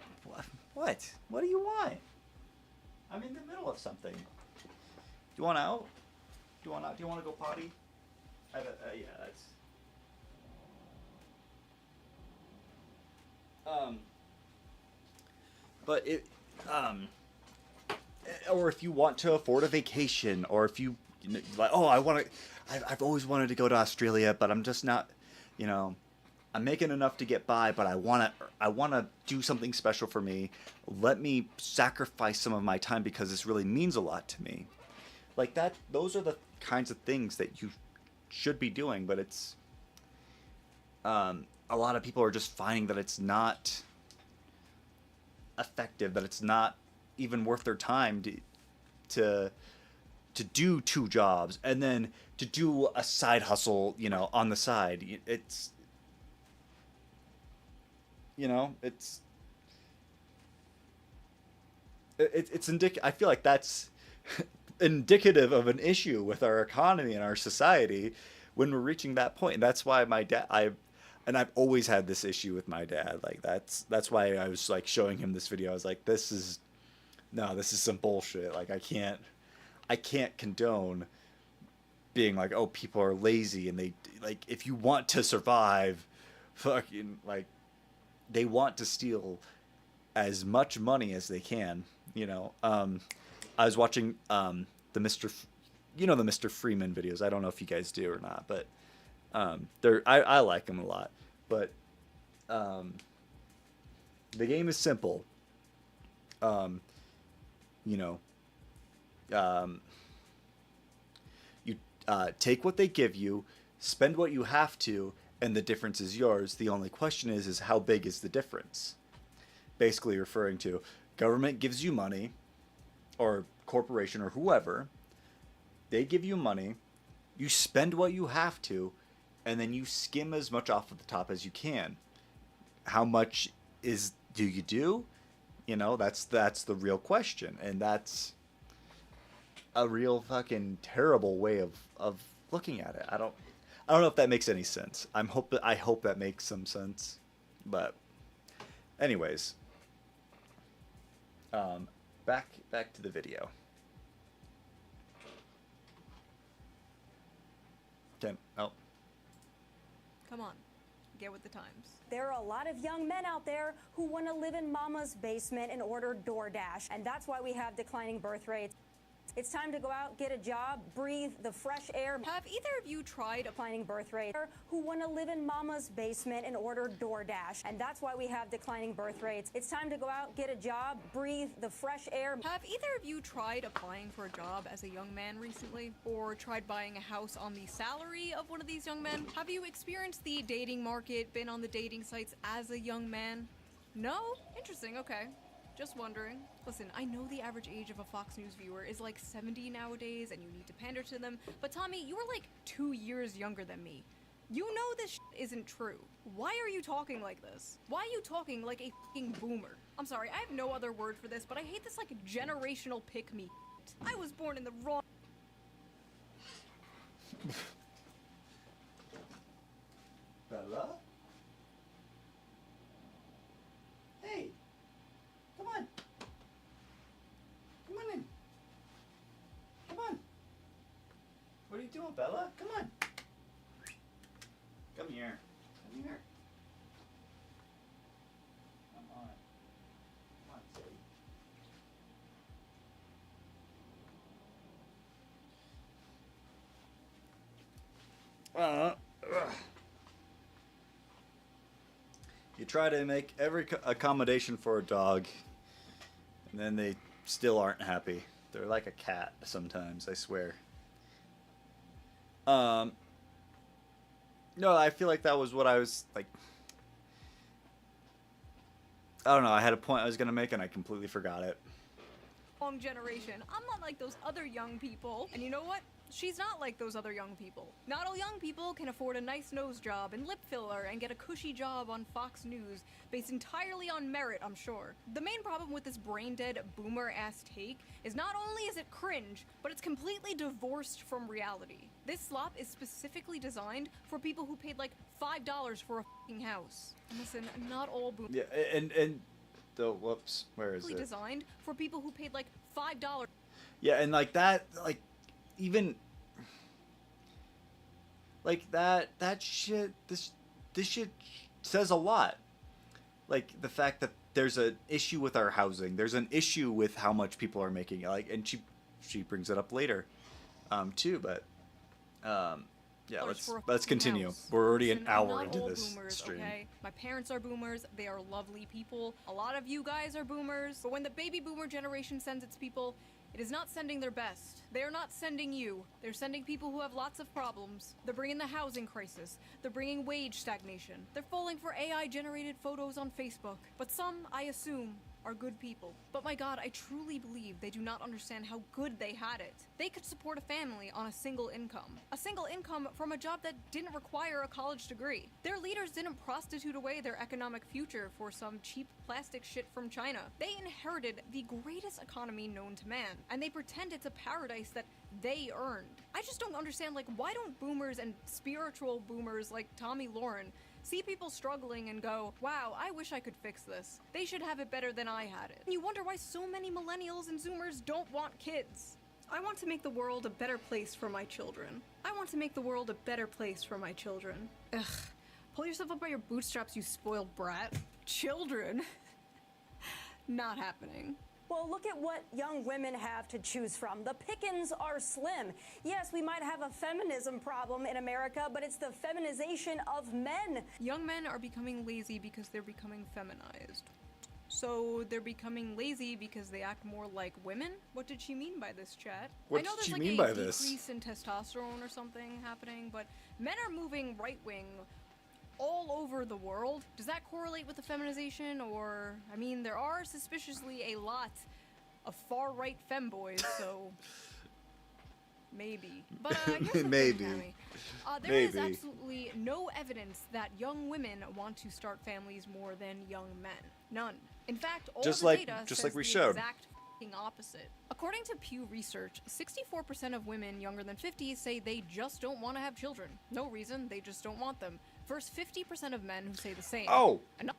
what do you want? I'm in the middle of something. Do you want out? Do you want to go potty? Yeah, that's. But it, or if you want to afford a vacation, or if you like, oh, I've always wanted to go to Australia, but I'm just not, you know, I'm making enough to get by, but I wanna do something special for me. Let me sacrifice some of my time because this really means a lot to me. Like that, those are the kinds of things that you should be doing, but it's, a lot of people are just finding that it's not effective, that it's not even worth their time to do 2 jobs and then to do a side hustle, you know, on the side. It's, you know, it's I feel like that's indicative of an issue with our economy and our society when we're reaching that point. And that's why my dad, I've always had this issue with my dad. Like that's why I was like showing him this video. I was like, this is some bullshit. Like I can't condone being like, oh, people are lazy and they, like, if you want to survive, fucking, like, they want to steal as much money as they can, you know. I was watching the Mr. Freeman videos. I don't know if you guys do or not, but I like them a lot. But the game is simple. You know, you take what they give you, spend what you have to, and the difference is yours. The only question is how big is the difference? Basically referring to government gives you money, or corporation or whoever, they give you money, you spend what you have to, and then you skim as much off of the top as you can. How much do you do? You know, that's the real question, and that's a real fucking terrible way of looking at it. I don't know if that makes any sense. I hope that makes some sense. But anyways, back to the video. Come on, get with the times. There are a lot of young men out there who want to live in mama's basement and order DoorDash, and that's why we have declining birth rates. It's time to go out, get a job, breathe the fresh air. Have either of you tried declining birth rate? Who want to live in mama's basement and order DoorDash, and that's why we have declining birth rates. It's time to go out, get a job, breathe the fresh air. Have either of you tried applying for a job as a young man recently? Or tried buying a house on the salary of one of these young men? Have you experienced the dating market, been on the dating sites as a young man? No? Interesting, okay. Just wondering. Listen, I know the average age of a Fox News viewer is like 70 nowadays and you need to pander to them, but Tommy, you are like 2 years younger than me. You know this isn't true. Why are you talking like this? Why are you talking like a fucking boomer? I'm sorry, I have no other word for this, but I hate this like generational pick-me. I was born in the wrong... Bella? Hey! Come on. Come on in. Come on. What are you doing, Bella? Come on. Come here. Come here. Come on. Come on, Sadie. You try to make every accommodation for a dog, and then they still aren't happy. They're like a cat sometimes, I swear. No, I feel like that was what I was like. I don't know. I had a point I was gonna make, and I completely forgot it. Long generation. I'm not like those other young people. And you know what? She's not like those other young people. Not all young people can afford a nice nose job and lip filler and get a cushy job on Fox News based entirely on merit, I'm sure. The main problem with this brain-dead boomer-ass take is not only is it cringe, but it's completely divorced from reality. This slop is specifically designed for people who paid like $5 for a fucking house. Listen, not all boomers. Yeah, and the whoops, where is it? Designed for people who paid like $5. Yeah, and like that, like even like that shit. This shit says a lot. Like the fact that there's an issue with our housing. There's an issue with how much people are making. Like, and she brings it up later, too. But yeah, let's continue. House. We're already an Listen, hour not into all this boomers, stream. Okay? My parents are boomers. They are lovely people. A lot of you guys are boomers. But when the baby boomer generation sends its people, it is not sending their best. They are not sending you. They're sending people who have lots of problems. They're bringing the housing crisis. They're bringing wage stagnation. They're falling for AI-generated photos on Facebook. But some, I assume, are good people. But my god, I truly believe they do not understand how good they had it. They could support a family on a single income. A single income from a job that didn't require a college degree. Their leaders didn't prostitute away their economic future for some cheap plastic shit from China. They inherited the greatest economy known to man, and they pretend it's a paradise that they earned. I just don't understand, like, why don't boomers and spiritual boomers like Tommy Lauren see people struggling and go, wow, I wish I could fix this. They should have it better than I had it. And you wonder why so many millennials and zoomers don't want kids. I want to make the world a better place for my children. I want to make the world a better place for my children. Ugh. Pull yourself up by your bootstraps, you spoiled brat. Children? Not happening. Well, look at what young women have to choose from. The pickings are slim. Yes, we might have a feminism problem in America, but it's the feminization of men. Young men are becoming lazy because they're becoming feminized. So they're becoming lazy because they act more like women? What did she mean by this, chat? What I know did there's she like mean a by this? decrease in testosterone or something happening, but men are moving right-wing all over the world. Does that correlate with the feminization? Or, I mean, there are suspiciously a lot of far-right femboys, so maybe. But here's the Maybe. thing, Tammy. There is Maybe. absolutely no evidence that young women want to start families more than young men. None. In fact, all Just the like- data just says like we the showed. exact f***ing opposite. According to Pew Research, 64% of women younger than 50 say they just don't want to have children. No reason, they just don't want them. Versus 50% of men who say the same. Oh. Ano-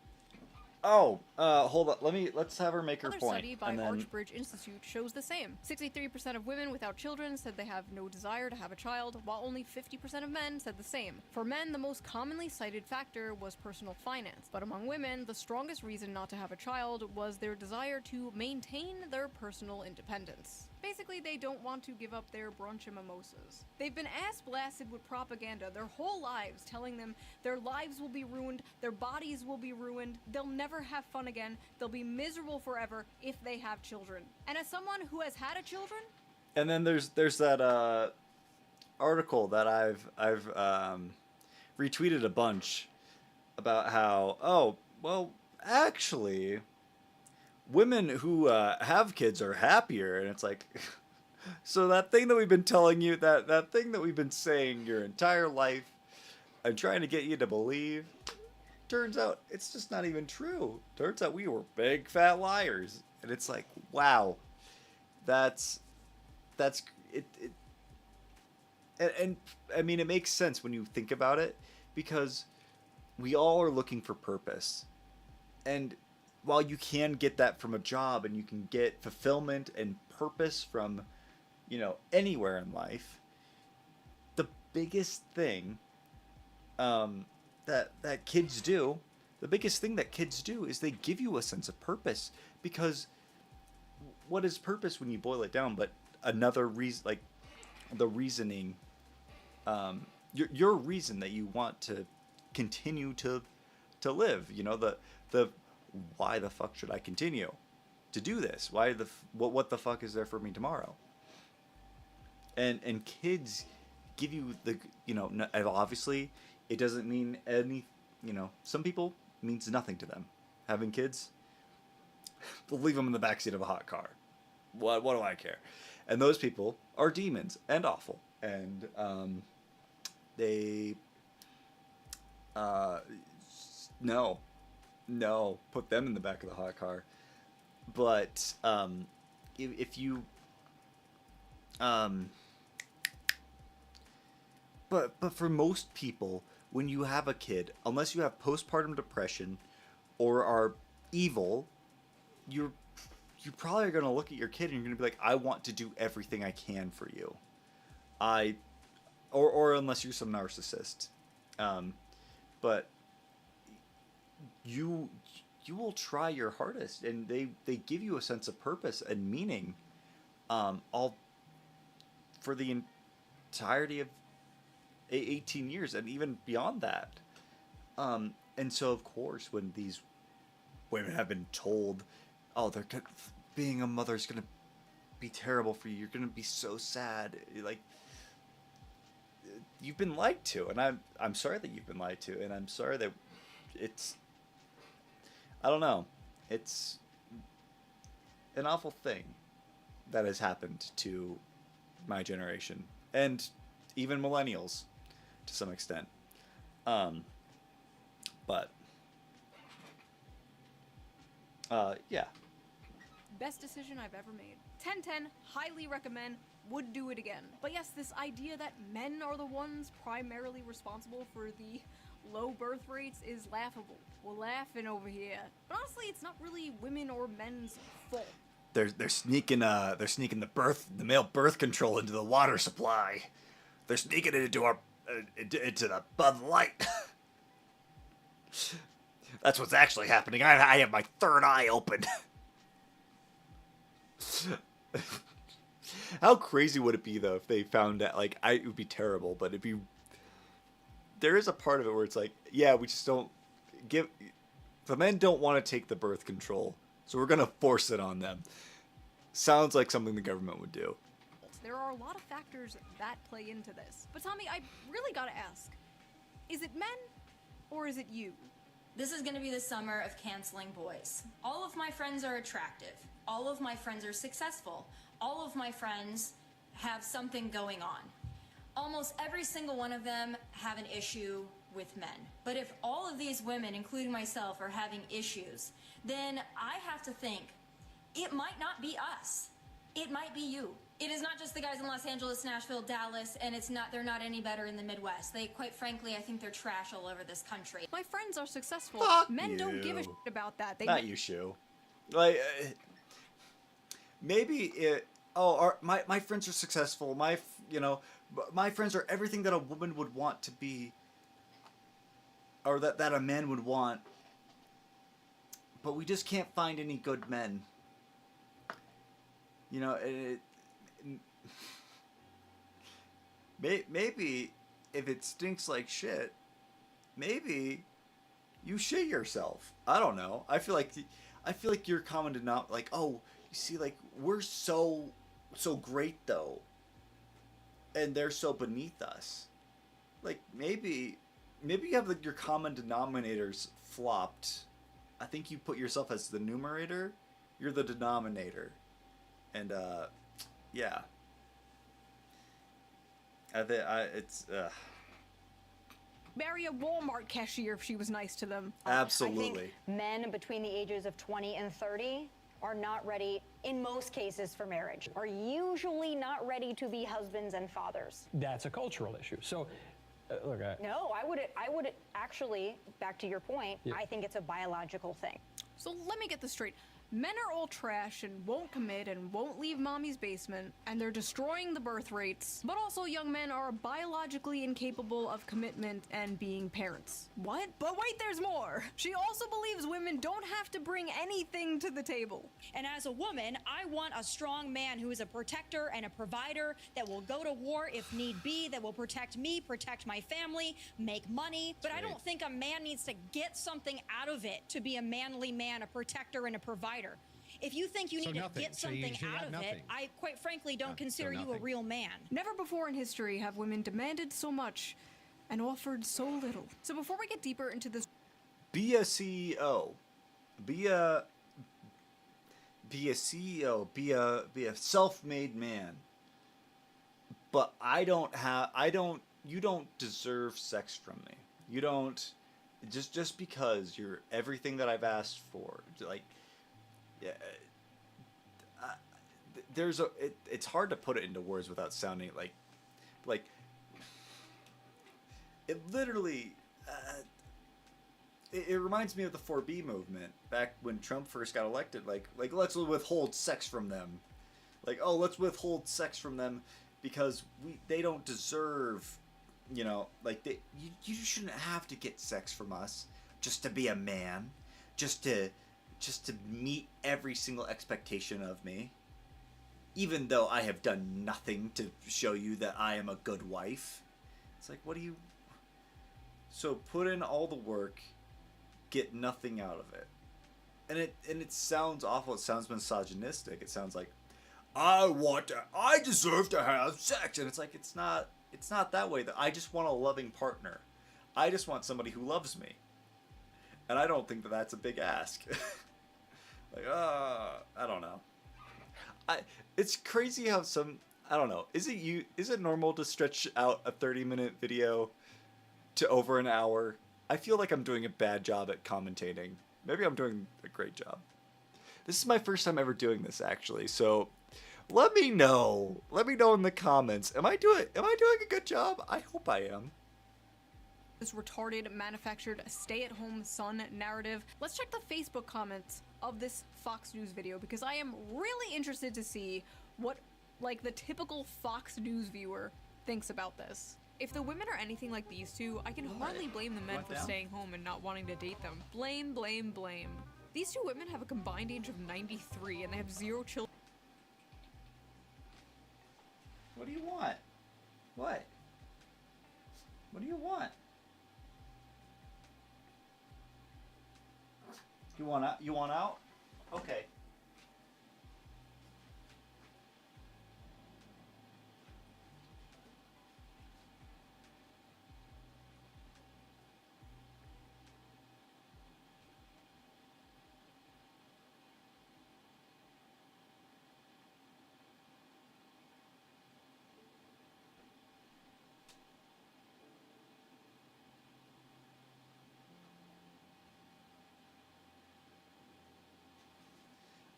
Hold on. Let's have her make her Another point. study by and then Archbridge Institute shows the same. 63% of women without children said they have no desire to have a child, while only 50% of men said the same. For men, the most commonly cited factor was personal finance, but among women, the strongest reason not to have a child was their desire to maintain their personal independence. Basically, they don't want to give up their brunch and mimosas. They've been ass-blasted with propaganda their whole lives, telling them their lives will be ruined, their bodies will be ruined, they'll never have fun again, they'll be miserable forever if they have children. And as someone who has had a children, And then there's that article that I've retweeted a bunch about how actually women who have kids are happier, and it's like so that thing that we've been telling you, that thing that we've been saying your entire life and trying to get you to believe, turns out it's just not even true. Turns out we were big fat liars. And it's like, wow, that's it. And I mean, it makes sense when you think about it, because we all are looking for purpose. And while you can get that from a job, and you can get fulfillment and purpose from, anywhere in life, the biggest thing that kids do, is they give you a sense of purpose. Because what is purpose when you boil it down but another reason, like the reasoning your reason that you want to continue to live. You know, the why the fuck should I continue to do this? Why what the fuck is there for me tomorrow? And kids give you the, you know, obviously it doesn't mean any, you know, some people means nothing to them. Having kids, they'll leave them in the backseat of a hot car. What do I care? And those people are demons and awful. And they no, put them in the back of the hot car. But if you but for most people, when you have a kid, unless you have postpartum depression or are evil, you're probably going to look at your kid and you're going to be like, I want to do everything I can for you. Or unless you're some narcissist. But you will try your hardest, and they give you a sense of purpose and meaning, all for the entirety of 18 years and even beyond that. And so of course when these women have been told, oh, being a mother is going to be terrible for you, you're going to be so sad, like, you've been lied to, and I'm sorry that you've been lied to, and I'm sorry that it's, I don't know, it's an awful thing that has happened to my generation and even millennials to some extent. But yeah. Best decision I've ever made. 10/10, highly recommend, would do it again. But yes, this idea that men are the ones primarily responsible for the low birth rates is laughable. We're laughing over here. But honestly, it's not really women or men's fault. They're sneaking the male birth control into the water supply. They're sneaking it into into the Bud Light. That's what's actually happening. I have my third eye open. How crazy would it be though if they found out? Like, it would be terrible, but it'd be. There is a part of it where it's like, yeah, we just don't give. The men don't want to take the birth control, so we're gonna force it on them. Sounds like something the government would do. There are a lot of factors that play into this. But Tommy, I really gotta ask, is it men or is it you? This is going to be the summer of canceling boys. All of my friends are attractive. All of my friends are successful. All of my friends have something going on. Almost every single one of them have an issue with men. But if all of these women, including myself, are having issues, then I have to think, it might not be us. It might be you. It is not just the guys in Los Angeles, Nashville, Dallas, and they're not any better in the Midwest. Quite frankly, I think they're trash all over this country. My friends are successful. Fuck Men you. don't give a shit about that. Not you, Shoe. Like, maybe it. Oh, my friends are successful. My friends are everything that a woman would want to be, or that a man would want. But we just can't find any good men. You know, maybe if it stinks like shit, maybe you shit yourself. I don't know. I feel like you're common to not like, oh, you see, like, we're so great though, and they're so beneath us. Like, maybe you have, like, your common denominators flopped. I think you put yourself as the numerator. You're the denominator. And yeah. It's marry a Walmart cashier if she was nice to them. Absolutely. I think men between the ages of 20 and 30 are not ready, in most cases, for marriage, are usually not ready to be husbands and fathers. That's a cultural issue. So, look, No, I would actually, back to your point, Yeah. I think it's a biological thing. So let me get this straight. Men are all trash and won't commit and won't leave mommy's basement, and they're destroying the birth rates. But also young men are biologically incapable of commitment and being parents. What? But wait, there's more! She also believes women don't have to bring anything to the table. And as a woman, I want a strong man who is a protector and a provider, that will go to war if need be, that will protect me, protect my family, make money. But I don't think a man needs to get something out of it to be a manly man, a protector and a provider. If you think you need to get something out of it, I quite frankly don't consider you a real man. Never before in history have women demanded so much and offered so little. So before we get deeper into this... Be a CEO. Be a CEO. Be a self-made man. But you don't deserve sex from me. You don't, just because you're everything that I've asked for. Like, yeah, it's hard to put it into words without sounding like it literally, it reminds me of the 4B movement back when Trump first got elected. Like let's withhold sex from them. Like, oh, let's withhold sex from them because they don't deserve, like you shouldn't have to get sex from us just to be a man, just to meet every single expectation of me, even though I have done nothing to show you that I am a good wife. It's like, what do you... So put in all the work, get nothing out of it. And it sounds awful. It sounds misogynistic. It sounds like, I deserve to have sex. And it's like, it's not that way. I just want a loving partner. I just want somebody who loves me. And I don't think that that's a big ask. Like, I don't know. It's crazy how I don't know. Is it normal to stretch out a 30-minute video to over an hour? I feel like I'm doing a bad job at commentating. Maybe I'm doing a great job. This is my first time ever doing this, actually. So let me know. Let me know in the comments. Am I doing a good job? I hope I am. This retarded, manufactured, stay-at-home son narrative. Let's check the Facebook comments of this Fox News video because I am really interested to see what, like, the typical Fox News viewer thinks about this. If the women are anything like these two, I can hardly blame the men for staying home and not wanting to date them. Blame, blame, blame. These two women have a combined age of 93 and they have 0 children. What do you want? What? What do you want? You want out? You want out? Okay.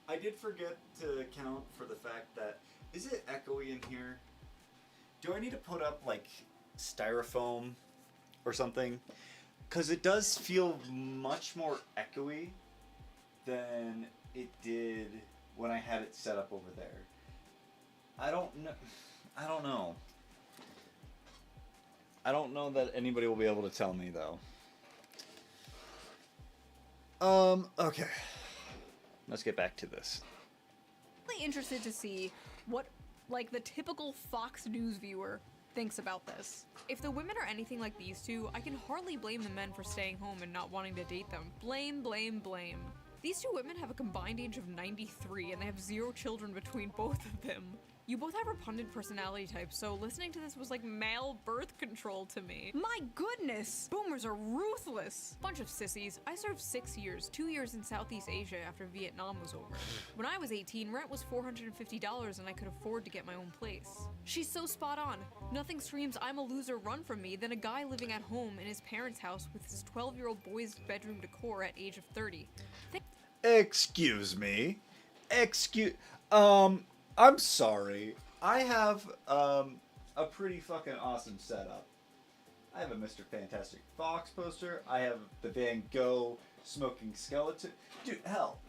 I did forget to account for the fact that, is it echoey in here? Do I need to put up like styrofoam or something? Because it does feel much more echoey than it did when I had it set up over there. I don't know. I don't know that anybody will be able to tell me though. Okay. Let's get back to this. Really interested to see what, like, the typical Fox News viewer thinks about this. If the women are anything like these two, I can hardly blame the men for staying home and not wanting to date them. Blame, blame, blame. These two women have a combined age of 93 and they have 0 children between both of them. You both have repugnant personality types, so listening to this was like male birth control to me. My goodness! Boomers are ruthless! Bunch of sissies. I served 6 years, 2 years in Southeast Asia after Vietnam was over. When I was 18, rent was $450 and I could afford to get my own place. She's so spot on. Nothing screams I'm a loser run from me than a guy living at home in his parents' house with his 12-year-old boy's bedroom decor at age of 30. Excuse me. I'm sorry. I have a pretty fucking awesome setup. I have a Mr. Fantastic Fox poster. I have the Van Gogh smoking skeleton. Dude, hell.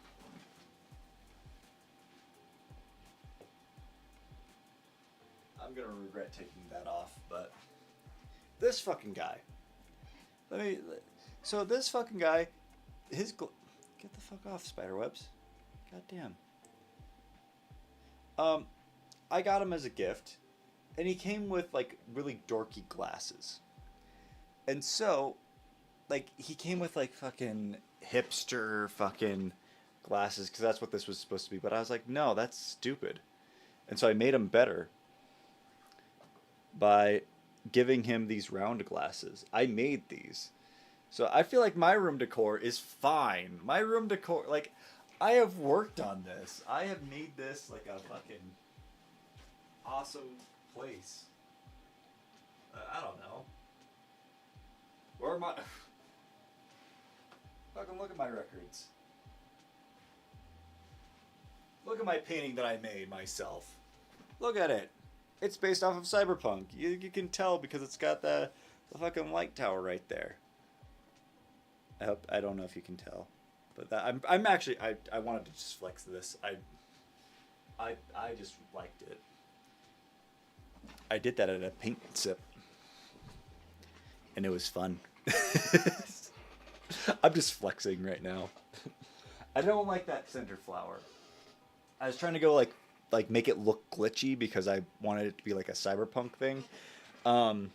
I'm gonna regret taking that off, but this fucking guy. So this fucking guy, get the fuck off, spiderwebs. God damn. I got him as a gift, and he came with like really dorky glasses. And so, like, he came with like fucking hipster fucking glasses, because that's what this was supposed to be. But I was like, no, that's stupid. And so I made him better by giving him these round glasses. I made these. So I feel like my room decor is fine. My room decor, like, I have worked on this. I have made this like a fucking awesome place. I don't know. Where am I? Fucking look at my records. Look at my painting that I made myself. Look at it. It's based off of Cyberpunk. You can tell because it's got the fucking light tower right there. I don't know if you can tell, but I'm actually I wanted to just flex this. I just liked it. I did that at a paint sip, and it was fun. I'm just flexing right now. I don't like that center flower. I was trying to go like make it look glitchy because I wanted it to be like a cyberpunk thing. But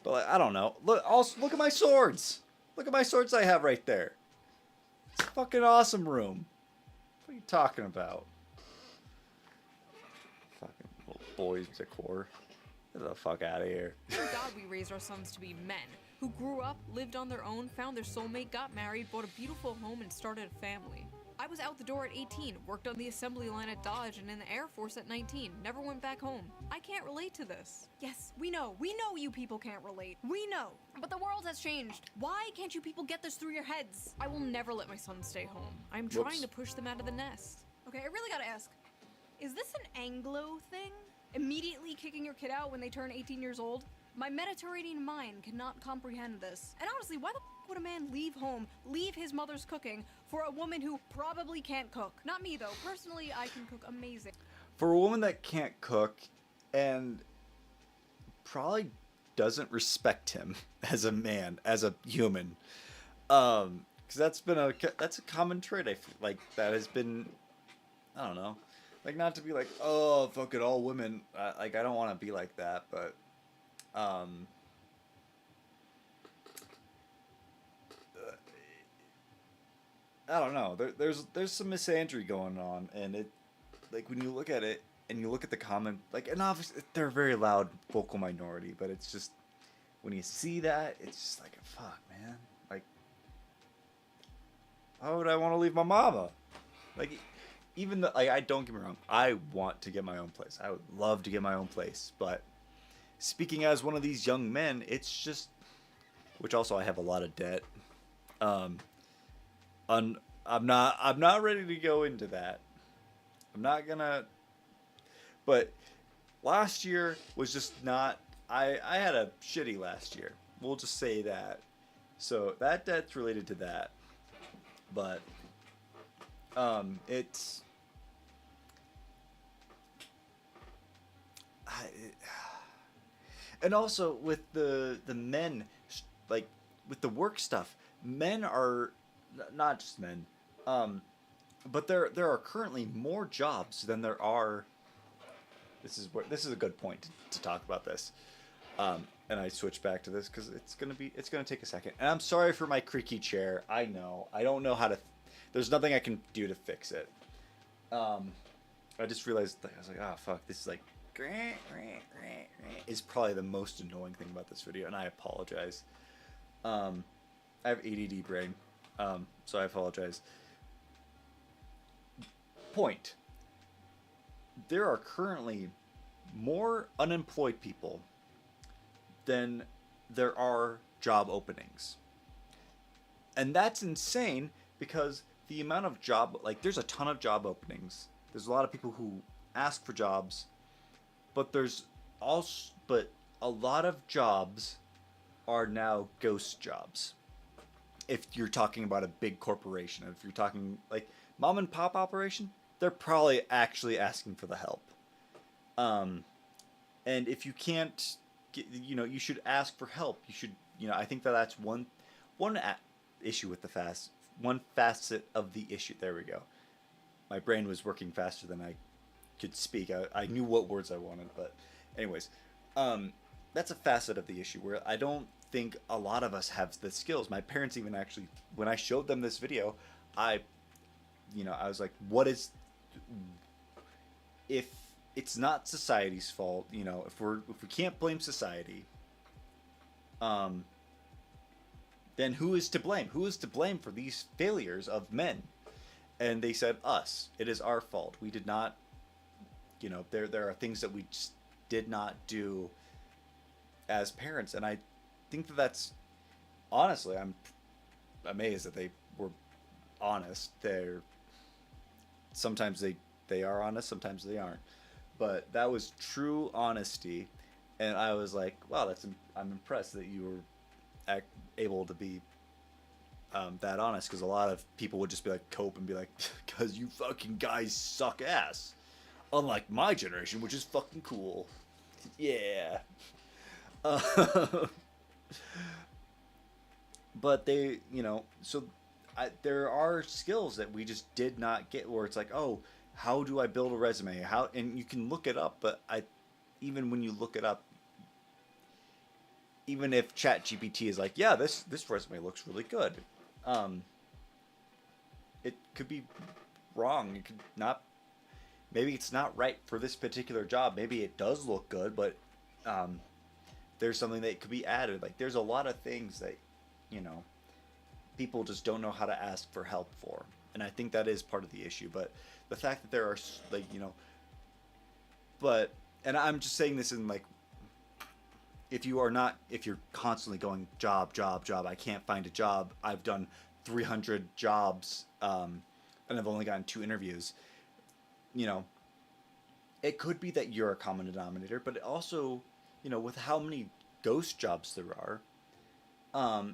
like, I don't know. Look at my swords. Look at my swords I have right there. It's a fucking awesome room. What are you talking about? Fucking little boys decor. Get the fuck out of here. Thank God we raised our sons to be men who grew up, lived on their own, found their soulmate, got married, bought a beautiful home, and started a family. I was out the door at 18, worked on the assembly line at Dodge, and in the Air Force at 19. Never went back home. I can't relate to this. Yes, we know you people can't relate. We know. But the world has changed. Why can't you people get this through your heads? I will never let my sons stay home. I'm trying to push them out of the nest. Okay, I really gotta ask, is this an Anglo thing? Immediately kicking your kid out when they turn 18 years old? My Mediterranean mind cannot comprehend this. And honestly, why the would a man leave home, leave his mother's cooking, for a woman who probably can't cook? Not me, though. Personally, I can cook amazing. For a woman that can't cook and probably doesn't respect him as a man, as a human, because that's a common trait. I feel like that has been, I don't know, like, not to be like, oh, fuck it, all women. Like, I don't want to be like that, but I don't know. There's some misandry going on, and it, like, when you look at it and you look at the comment, like, and obviously they're a very loud vocal minority, but it's just when you see that, it's just like, fuck, man. Like, why would I want to leave my mama? Like, even though, like, I don't get me wrong, I want to get my own place. I would love to get my own place, but speaking as one of these young men, it's just, which also I have a lot of debt. I'm not ready to go into that. I'm not gonna. But last year was just not. I had a shitty last year. We'll just say that. So that debt's related to that. But it's. And also with the men, like with the work stuff, men are not just men, but there are currently more jobs than there are. This is a good point to talk about this, and I switch back to this because it's gonna take a second. And I'm sorry for my creaky chair. I know I don't know how to. There's nothing I can do to fix it. I just realized I was like, oh fuck, this is like. Is probably the most annoying thing about this video, and I apologize. I have ADD brain, so I apologize. Point. There are currently more unemployed people than there are job openings. And that's insane because the amount of there's a ton of job openings. There's a lot of people who ask for jobs. But a lot of jobs are now ghost jobs. If you're talking about a big corporation, if you're talking like mom and pop operation, they're probably actually asking for the help. And if you can't, you should ask for help. You should, I think that's one issue with the fast, one facet of the issue. There we go. My brain was working faster than I could speak. I knew what words I wanted, but anyways, that's a facet of the issue where I don't think a lot of us have the skills. My parents even actually, when I showed them this video, I was like, if it's not society's fault, if we can't blame society, then who is to blame? Who is to blame for these failures of men? And they said us. It is our fault. We did not, there are things that we just did not do as parents. And I think that's, honestly, I'm amazed that they were honest. Sometimes they are honest, sometimes they aren't. But that was true honesty, and I was like, wow, I'm impressed that you were able to be that honest, because a lot of people would just be like, cope and be like, because you fucking guys suck ass. Unlike my generation, which is fucking cool. Yeah. But they, so there are skills that we just did not get, where it's like, oh, how do I build a resume? And you can look it up, but even when you look it up, even if ChatGPT is like, yeah, this resume looks really good, it could be wrong. It could not. Maybe it's not right for this particular job. Maybe it does look good, but there's something that could be added. Like, there's a lot of things that, people just don't know how to ask for help for. And I think that is part of the issue. But the fact that there are, and I'm just saying this in, like, if you're constantly going job, I can't find a job. I've done 300 jobs, and I've only gotten 2 interviews. It could be that you're a common denominator, but it also, with how many ghost jobs there are,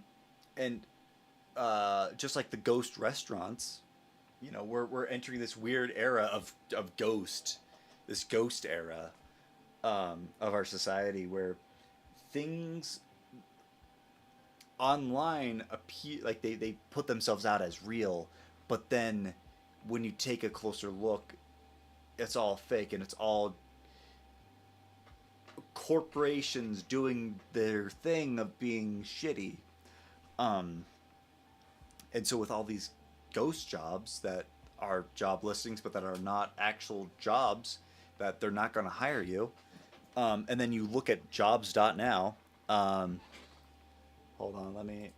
and just like the ghost restaurants, we're entering this weird era of this ghost era of our society, where things online appear like they put themselves out as real, but then when you take a closer look, it's all fake, and it's all corporations doing their thing of being shitty. And so with all these ghost jobs that are job listings, but that are not actual jobs, that they're not going to hire you. And then you look at jobs.now. Hold on, let me...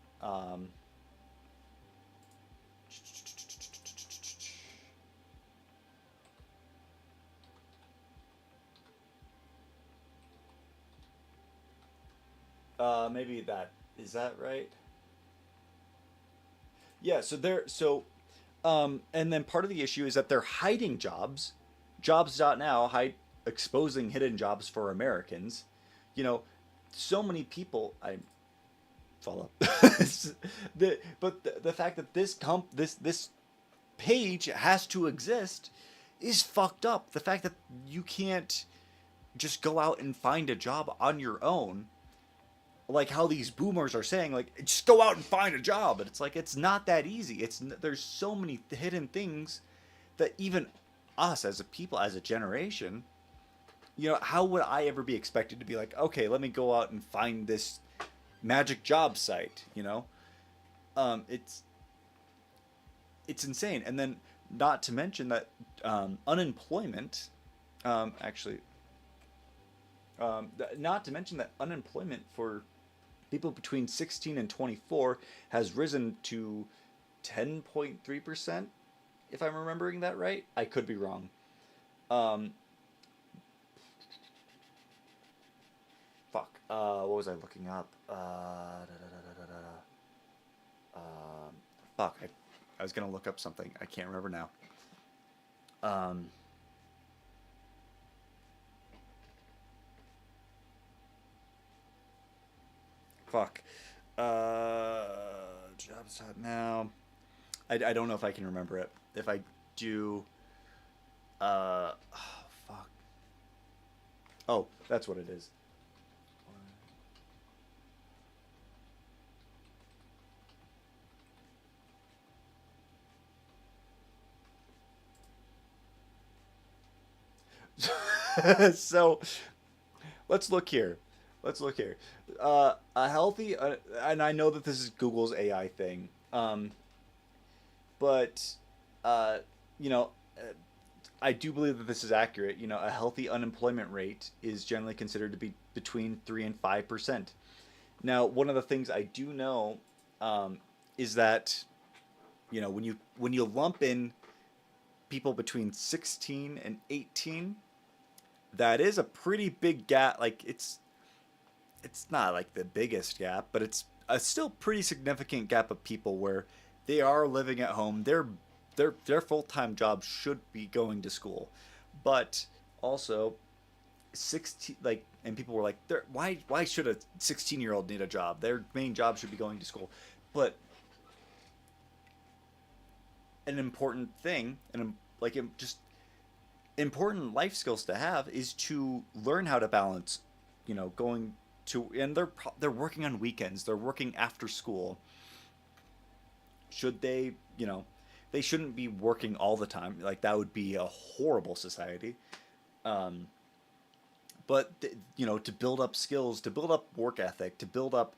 maybe that... Is that right? Yeah, and then part of the issue is that they're hiding jobs. Jobs.now exposing hidden jobs for Americans. So many people, I follow. But the fact that this page has to exist is fucked up. The fact that you can't just go out and find a job on your own, like how these boomers are saying, like, just go out and find a job. And it's like, it's not that easy. There's so many hidden things that even us as a people, as a generation, how would I ever be expected to be like, okay, let me go out and find this magic job site, it's insane. And then not to mention that unemployment, not to mention that unemployment for people between 16 and 24 has risen to 10.3%, if I'm remembering that right. I could be wrong. What was I looking up? I was gonna look up something. I can't remember now. Jobs now. I don't know if I can remember it. If I do, Oh, that's what it is. So let's look here. Let's look here. A healthy, and I know that this is Google's AI thing, but you know, I do believe that this is accurate. You know, a healthy unemployment rate is generally considered to be between 3 and 5%. Now, one of the things I do know is that, you know, when you lump in people between 16 and 18, that is a pretty big gap. Like it's not like the biggest gap, but it's a still pretty significant gap of people where they are living at home. Their full-time job should be going to school, but also 16, like, and people were like, why should a 16-year-old need a job? Their main job should be going to school. But an important thing, and like just important life skills to have is to learn how to balance, you know, going to, and they're working on weekends, they're working after school. Should they, you know, they shouldn't be working all the time. Like, that would be a horrible society. But you know, to build up skills, to build up work ethic, to build up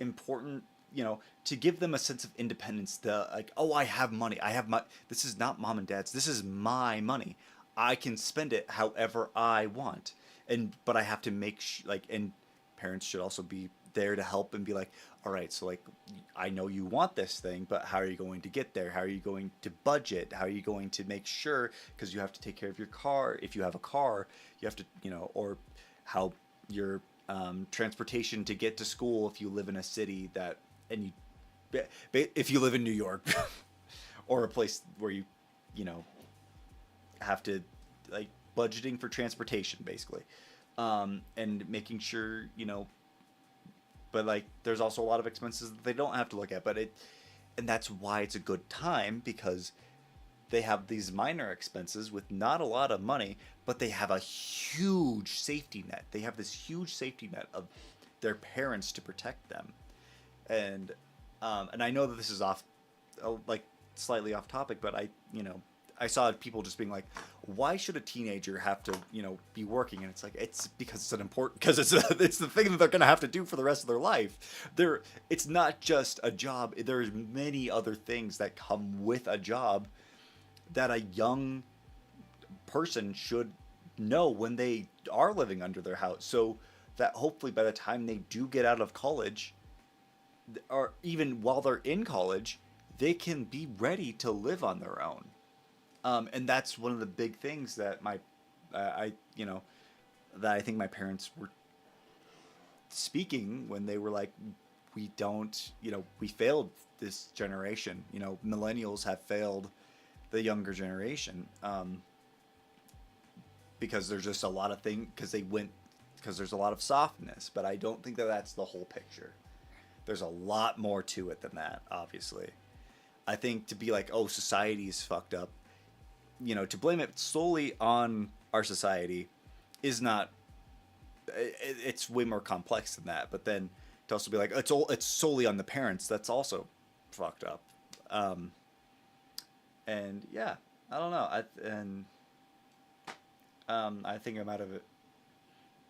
important, you know, to give them a sense of independence. The like, oh, I have money. I have my. This is not mom and dad's. This is my money. I can spend it however I want. But I have to make like, and parents should also be there to help and be like, all right, so like, I know you want this thing, but how are you going to get there? How are you going to budget? How are you going to make sure, because you have to take care of your car. If you have a car, you have to, you know, or how your transportation to get to school if you live in a city that, and you, if you live in New York or a place where you know, have to, like, budgeting for transportation basically, and making sure, you know, but like, there's also a lot of expenses that they don't have to look at, and that's why it's a good time, because they have these minor expenses with not a lot of money, but they have a huge safety net. They have this huge safety net of their parents to protect them. And I know that this is off, like, slightly off topic, but I saw people just being like, why should a teenager have to, you know, be working? And it's like, it's because it's because it's the thing that they're going to have to do for the rest of their life. It's not just a job. There's many other things that come with a job that a young person should know when they are living under their house, so that hopefully by the time they do get out of college, or even while they're in college, they can be ready to live on their own. And that's one of the big things that that I think my parents were speaking when they were like, we don't, you know, we failed this generation. You know, millennials have failed the younger generation, because there's just a lot of things, because there's a lot of softness, but I don't think that that's the whole picture. There's a lot more to it than that, obviously. I think to be like, oh, society is fucked up, you know, to blame it solely on our society is not, it's way more complex than that. But then to also be like, it's solely on the parents, that's also fucked up. And yeah, I don't know. I think I'm out of it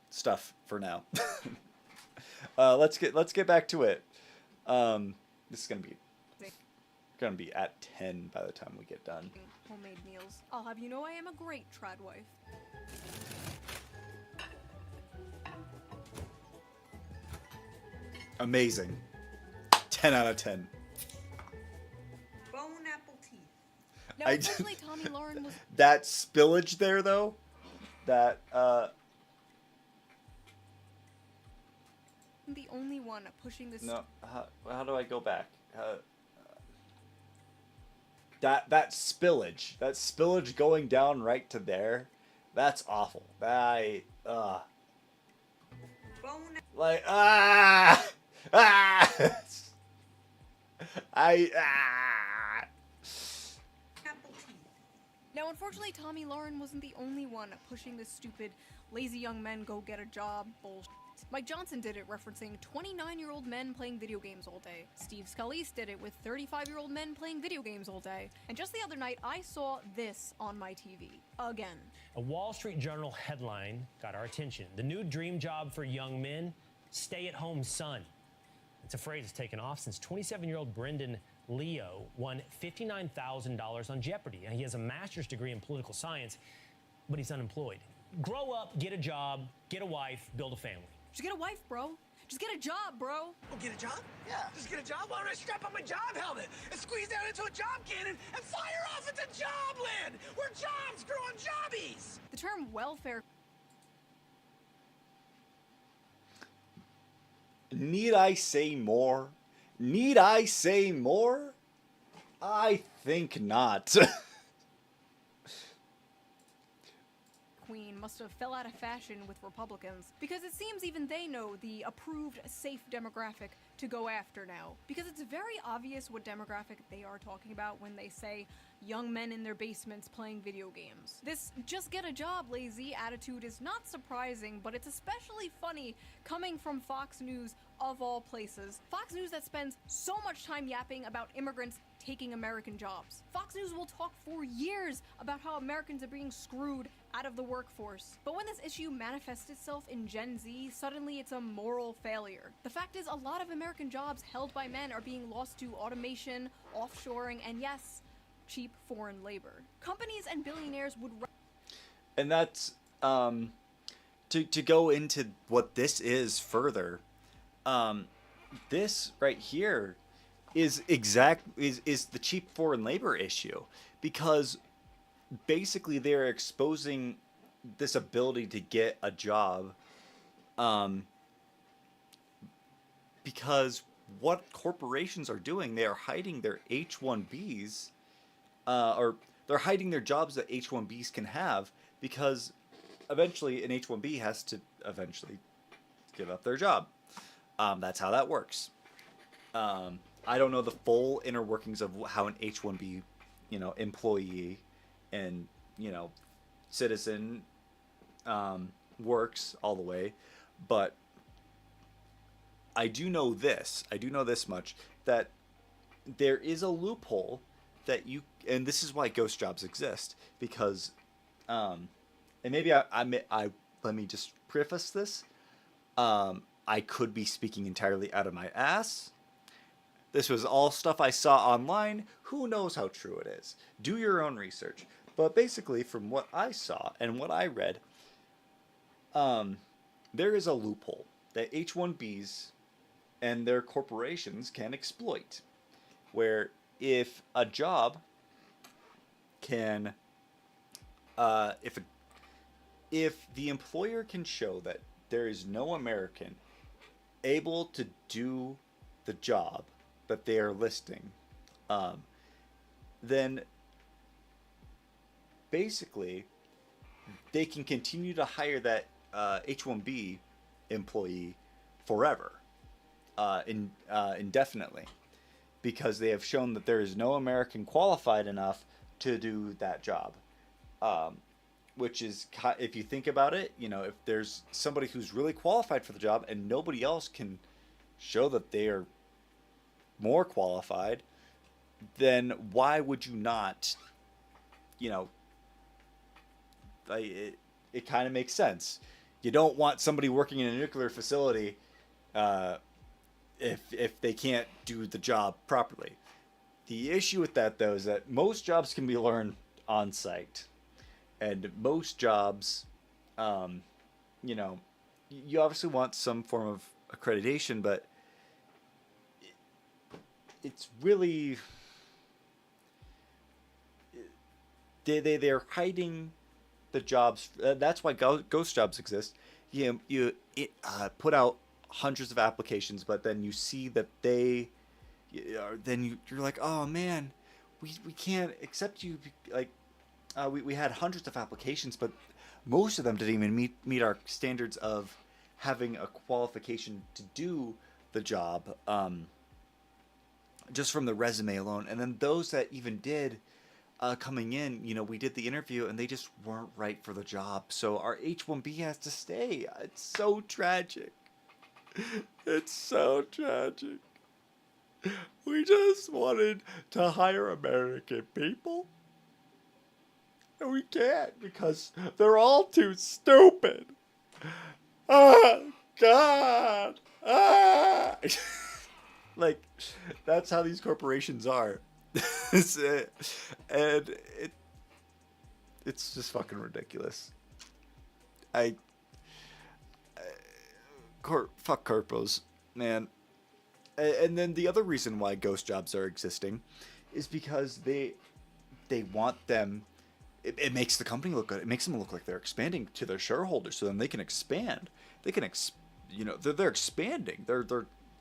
stuff for now. Let's get back to it. This is gonna be at 10 by the time we get done. Homemade meals. I'll have you know I am a great trad wife. Amazing. 10 out of 10. Bone apple teeth. No, especially Tommy Lauren was. That spillage there, though, that I'm the only one pushing this. no. How do I go back? That spillage going down right to there, that's awful. Like Now, unfortunately, Tommy Lauren wasn't the only one pushing this stupid lazy young men go get a job bullshit. Mike Johnson did it referencing 29-year-old men playing video games all day. Steve Scalise did it with 35-year-old men playing video games all day. And just the other night, I saw this on my TV. Again. A Wall Street Journal headline got our attention. The new dream job for young men, stay-at-home son. It's a phrase that's taken off since 27-year-old Brendan Leo won $59,000 on Jeopardy. And he has a master's degree in political science, but he's unemployed. Grow up, get a job, get a wife, build a family. Just get a wife, bro. Just get a job, bro. Oh, get a job? Yeah. Just get a job? Why don't I strap on my job helmet and squeeze down into a job cannon and fire off into Jobland, where jobs grow on jobbies? The term welfare... Need I say more? Need I say more? I think not. Queen must have fell out of fashion with Republicans, because it seems even they know the approved safe demographic to go after now, because it's very obvious what demographic they are talking about when they say young men in their basements playing video games. This just get a job lazy attitude is not surprising, but it's especially funny coming from Fox News of all places. Fox News that spends so much time yapping about immigrants taking American jobs. Fox News will talk for years about how Americans are being screwed out of the workforce. But when this issue manifests itself in Gen Z, suddenly it's a moral failure. The fact is, a lot of American jobs held by men are being lost to automation, offshoring, and yes, cheap foreign labor. Companies and billionaires would... And that's, to go into what this is further, this right here is the cheap foreign labor issue, because basically they're exposing this ability to get a job, because what corporations are doing, they are hiding their H-1Bs, or they're hiding their jobs that H-1Bs can have, because eventually an H-1B has to eventually give up their job. That's how that works. I don't know the full inner workings of how an H-1B, employee and, citizen works all the way, but I do know this much, that there is a loophole that and this is why ghost jobs exist, because, and maybe I let me just preface this, I could be speaking entirely out of my ass. This was all stuff I saw online. Who knows how true it is? Do your own research. But basically, from what I saw and what I read, there is a loophole that H-1Bs and their corporations can exploit, where if a job can, if the employer can show that there is no American able to do the job that they are listing, then basically they can continue to hire that H-1B employee forever, indefinitely, because they have shown that there is no American qualified enough to do that job. Which is, if you think about it, if there's somebody who's really qualified for the job and nobody else can show that they are more qualified, then why would you not, it kind of makes sense. You don't want somebody working in a nuclear facility if they can't do the job properly. The issue with that, though, is that most jobs can be learned on site. And most jobs, you obviously want some form of accreditation, but it's really, they're hiding the jobs. That's why ghost jobs exist. You put out hundreds of applications, but then you see that you're like, oh man, we can't accept you, like. We had hundreds of applications, but most of them didn't even meet our standards of having a qualification to do the job, just from the resume alone. And then those that even did, coming in, we did the interview and they just weren't right for the job. So our H-1B has to stay. It's so tragic. It's so tragic. We just wanted to hire American people. And we can't because they're all too stupid. Oh, God. Ah. Like, that's how these corporations are. And it's just fucking ridiculous. Fuck corpos, man. And then the other reason why ghost jobs are existing is because they want them. It makes the company look good. It makes them look like they're expanding to their shareholders, so then they can expand. They can they're expanding.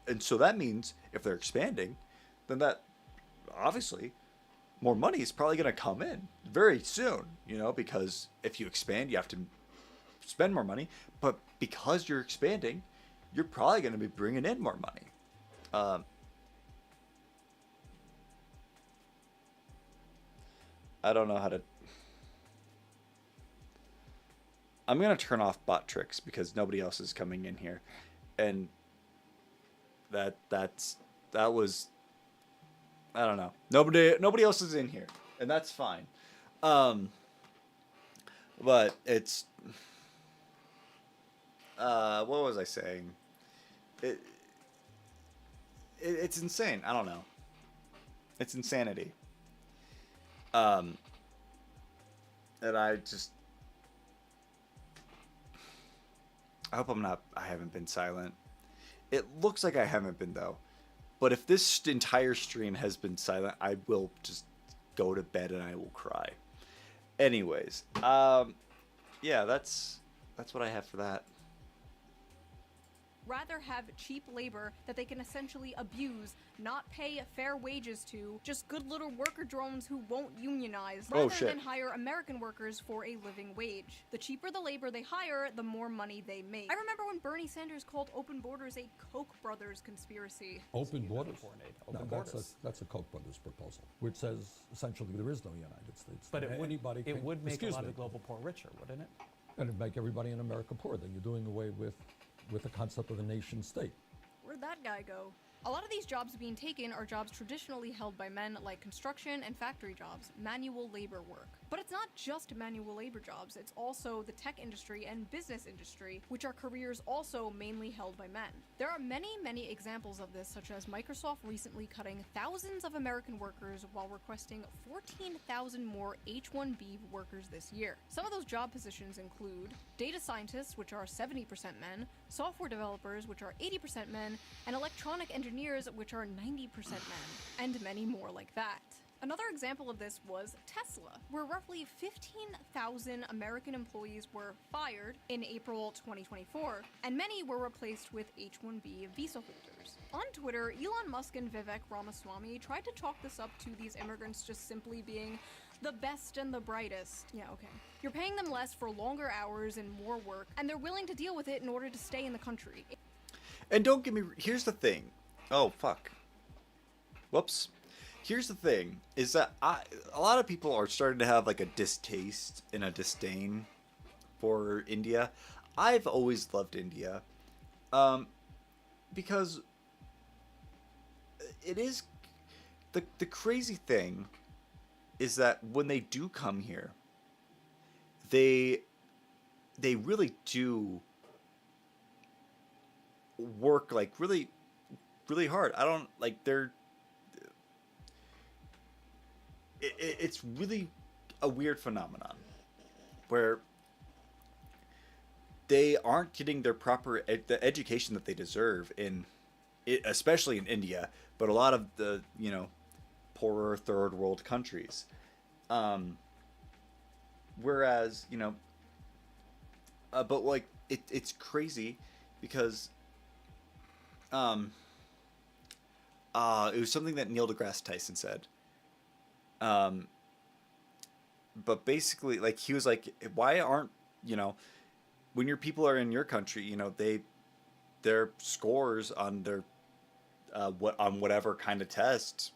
And so that means if they're expanding, then that obviously more money is probably going to come in very soon, because if you expand, you have to spend more money, but because you're expanding, you're probably going to be bringing in more money. I don't know how to. I'm going to turn off bot tricks because nobody else is coming in here. And that was, I don't know. Nobody else is in here, and that's fine. But it's what was I saying? It's insane. I don't know. It's insanity. And I hope I haven't been silent. It looks like I haven't been, though. But if this entire stream has been silent, I will just go to bed and I will cry. Anyways, yeah, that's what I have for that. Rather have cheap labor that they can essentially abuse, not pay fair wages to, just good little worker drones who won't unionize, rather than hire American workers for a living wage. The cheaper the labor they hire, the more money they make. I remember when Bernie Sanders called open borders a Koch brothers conspiracy. Open borders? That's a Koch brothers proposal, which says essentially there is no United States. But it would make a lot of the global poor richer, wouldn't it? And it'd make everybody in America poor. Then you're doing away with the concept of a nation state. Where'd that guy go? A lot of these jobs being taken are jobs traditionally held by men, like construction and factory jobs, manual labor work. But it's not just manual labor jobs, it's also the tech industry and business industry, which are careers also mainly held by men. There are many examples of this, such as Microsoft recently cutting thousands of American workers while requesting 14,000 more H-1B workers this year. Some of those job positions include data scientists, which are 70% men, software developers, which are 80% men, and electronic engineers, which are 90% men, and many more like that. Another example of this was Tesla, where roughly 15,000 American employees were fired in April 2024, and many were replaced with H-1B visa holders. On Twitter, Elon Musk and Vivek Ramaswamy tried to chalk this up to these immigrants just simply being the best and the brightest. Yeah, okay. You're paying them less for longer hours and more work, and they're willing to deal with it in order to stay in the country. And don't get me... Here's the thing. Oh, fuck. Whoops. Here's the thing, is that a lot of people are starting to have like a distaste and a disdain for India. I've always loved India, because it is the crazy thing is that when they do come here, they really do work like really hard. I don't like it's really a weird phenomenon where they aren't getting their proper the education that they deserve especially in India, but a lot of the poorer third world countries. Whereas but like it's crazy because it was something that Neil deGrasse Tyson said. But basically, like, he was like, why aren't, when your people are in your country, their scores on their, on whatever kind of test,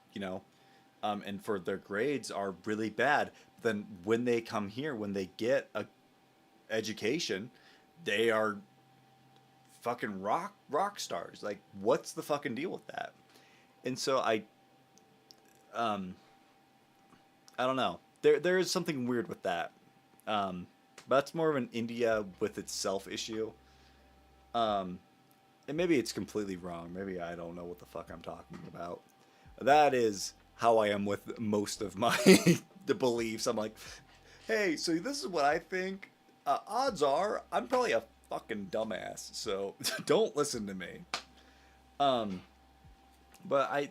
and for their grades are really bad. Then when they come here, when they get a education, they are fucking rock stars. Like, what's the fucking deal with that? And so I don't know. There is something weird with that. But that's more of an India with itself issue. And maybe it's completely wrong. Maybe I don't know what the fuck I'm talking about. That is how I am with most of my the beliefs. I'm like, hey, so this is what I think. Odds are I'm probably a fucking dumbass, so don't listen to me. But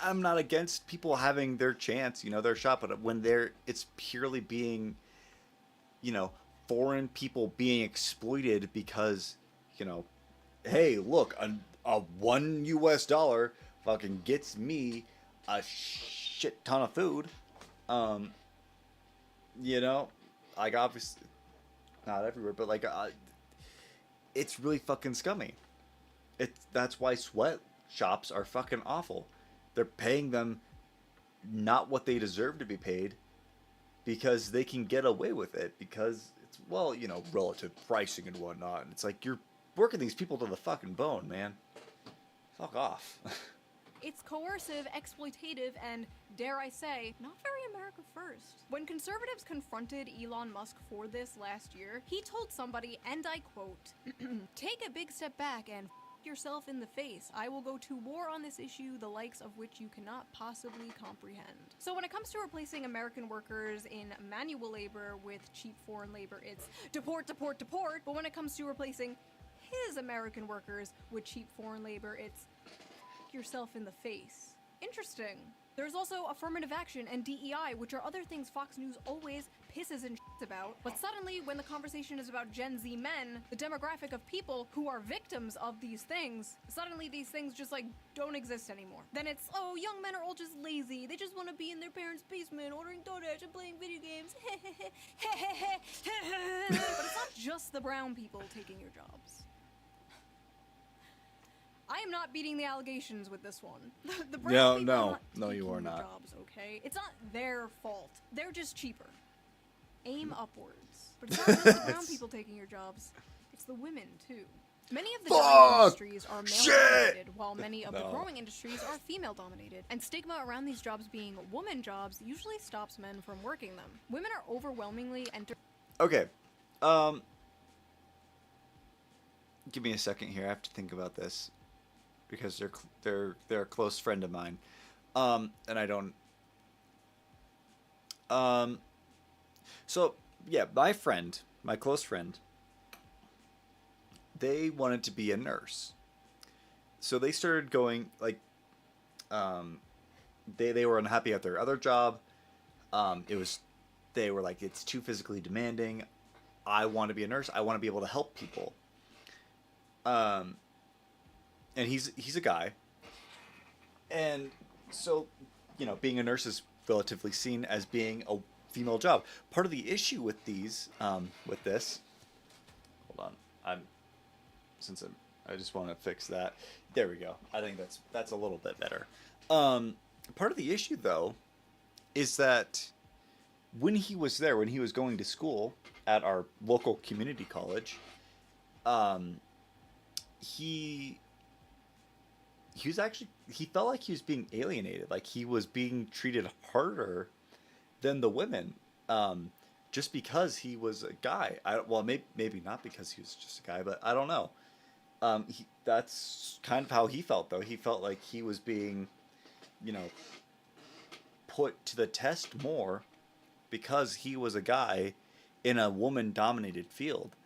I'm not against people having their chance, their shot, but when it's purely being, foreign people being exploited because, hey, look, a $1 fucking gets me a shit ton of food. Like, obviously not everywhere, but like, it's really fucking scummy. That's why sweatshops are fucking awful. They're paying them not what they deserve to be paid because they can get away with it because it's, relative pricing and whatnot. And it's like, you're working these people to the fucking bone, man. Fuck off. It's coercive, exploitative, and, dare I say, not very America first. When conservatives confronted Elon Musk for this last year, he told somebody, and I quote, "Take a big step back and yourself in the face. I will go to war on this issue, the likes of which you cannot possibly comprehend." So when it comes to replacing American workers in manual labor with cheap foreign labor, it's deport, deport, deport. But when it comes to replacing his American workers with cheap foreign labor, it's yourself in the face. Interesting. There's also affirmative action and DEI, which are other things Fox News always pisses and shits about. But suddenly, when the conversation is about Gen Z men, the demographic of people who are victims of these things, suddenly these things just, don't exist anymore. Then it's, oh, young men are all just lazy. They just want to be in their parents' basement, ordering DoorDash and playing video games. But it's not just the brown people taking your jobs. I am not beating the allegations with this one. The brown people are not you are taking not. your jobs, okay? It's not their fault. They're just cheaper. Aim upwards. But it's not just the brown people taking your jobs. It's the women, too. Many of the dying industries are male-dominated, while many of the growing industries are female-dominated. And stigma around these jobs being woman jobs usually stops men from working them. Women are overwhelmingly Okay. Give me a second here. I have to think about this. Because they're a close friend of mine, and I don't. So yeah, my close friend, they wanted to be a nurse, so they started going they were unhappy at their other job. They were like, it's too physically demanding. I want to be a nurse. I want to be able to help people. And he's a guy, and so, being a nurse is relatively seen as being a female job. Part of the issue with these, with this, hold on, I just want to fix that. There we go. I think that's a little bit better. Part of the issue though, is that when he was going to school at our local community college, he felt like he was being alienated, like he was being treated harder than the women, just because he was a guy. Maybe not because he was just a guy, but I don't know. That's kind of how he felt, though. He felt like he was being, put to the test more because he was a guy in a woman-dominated field,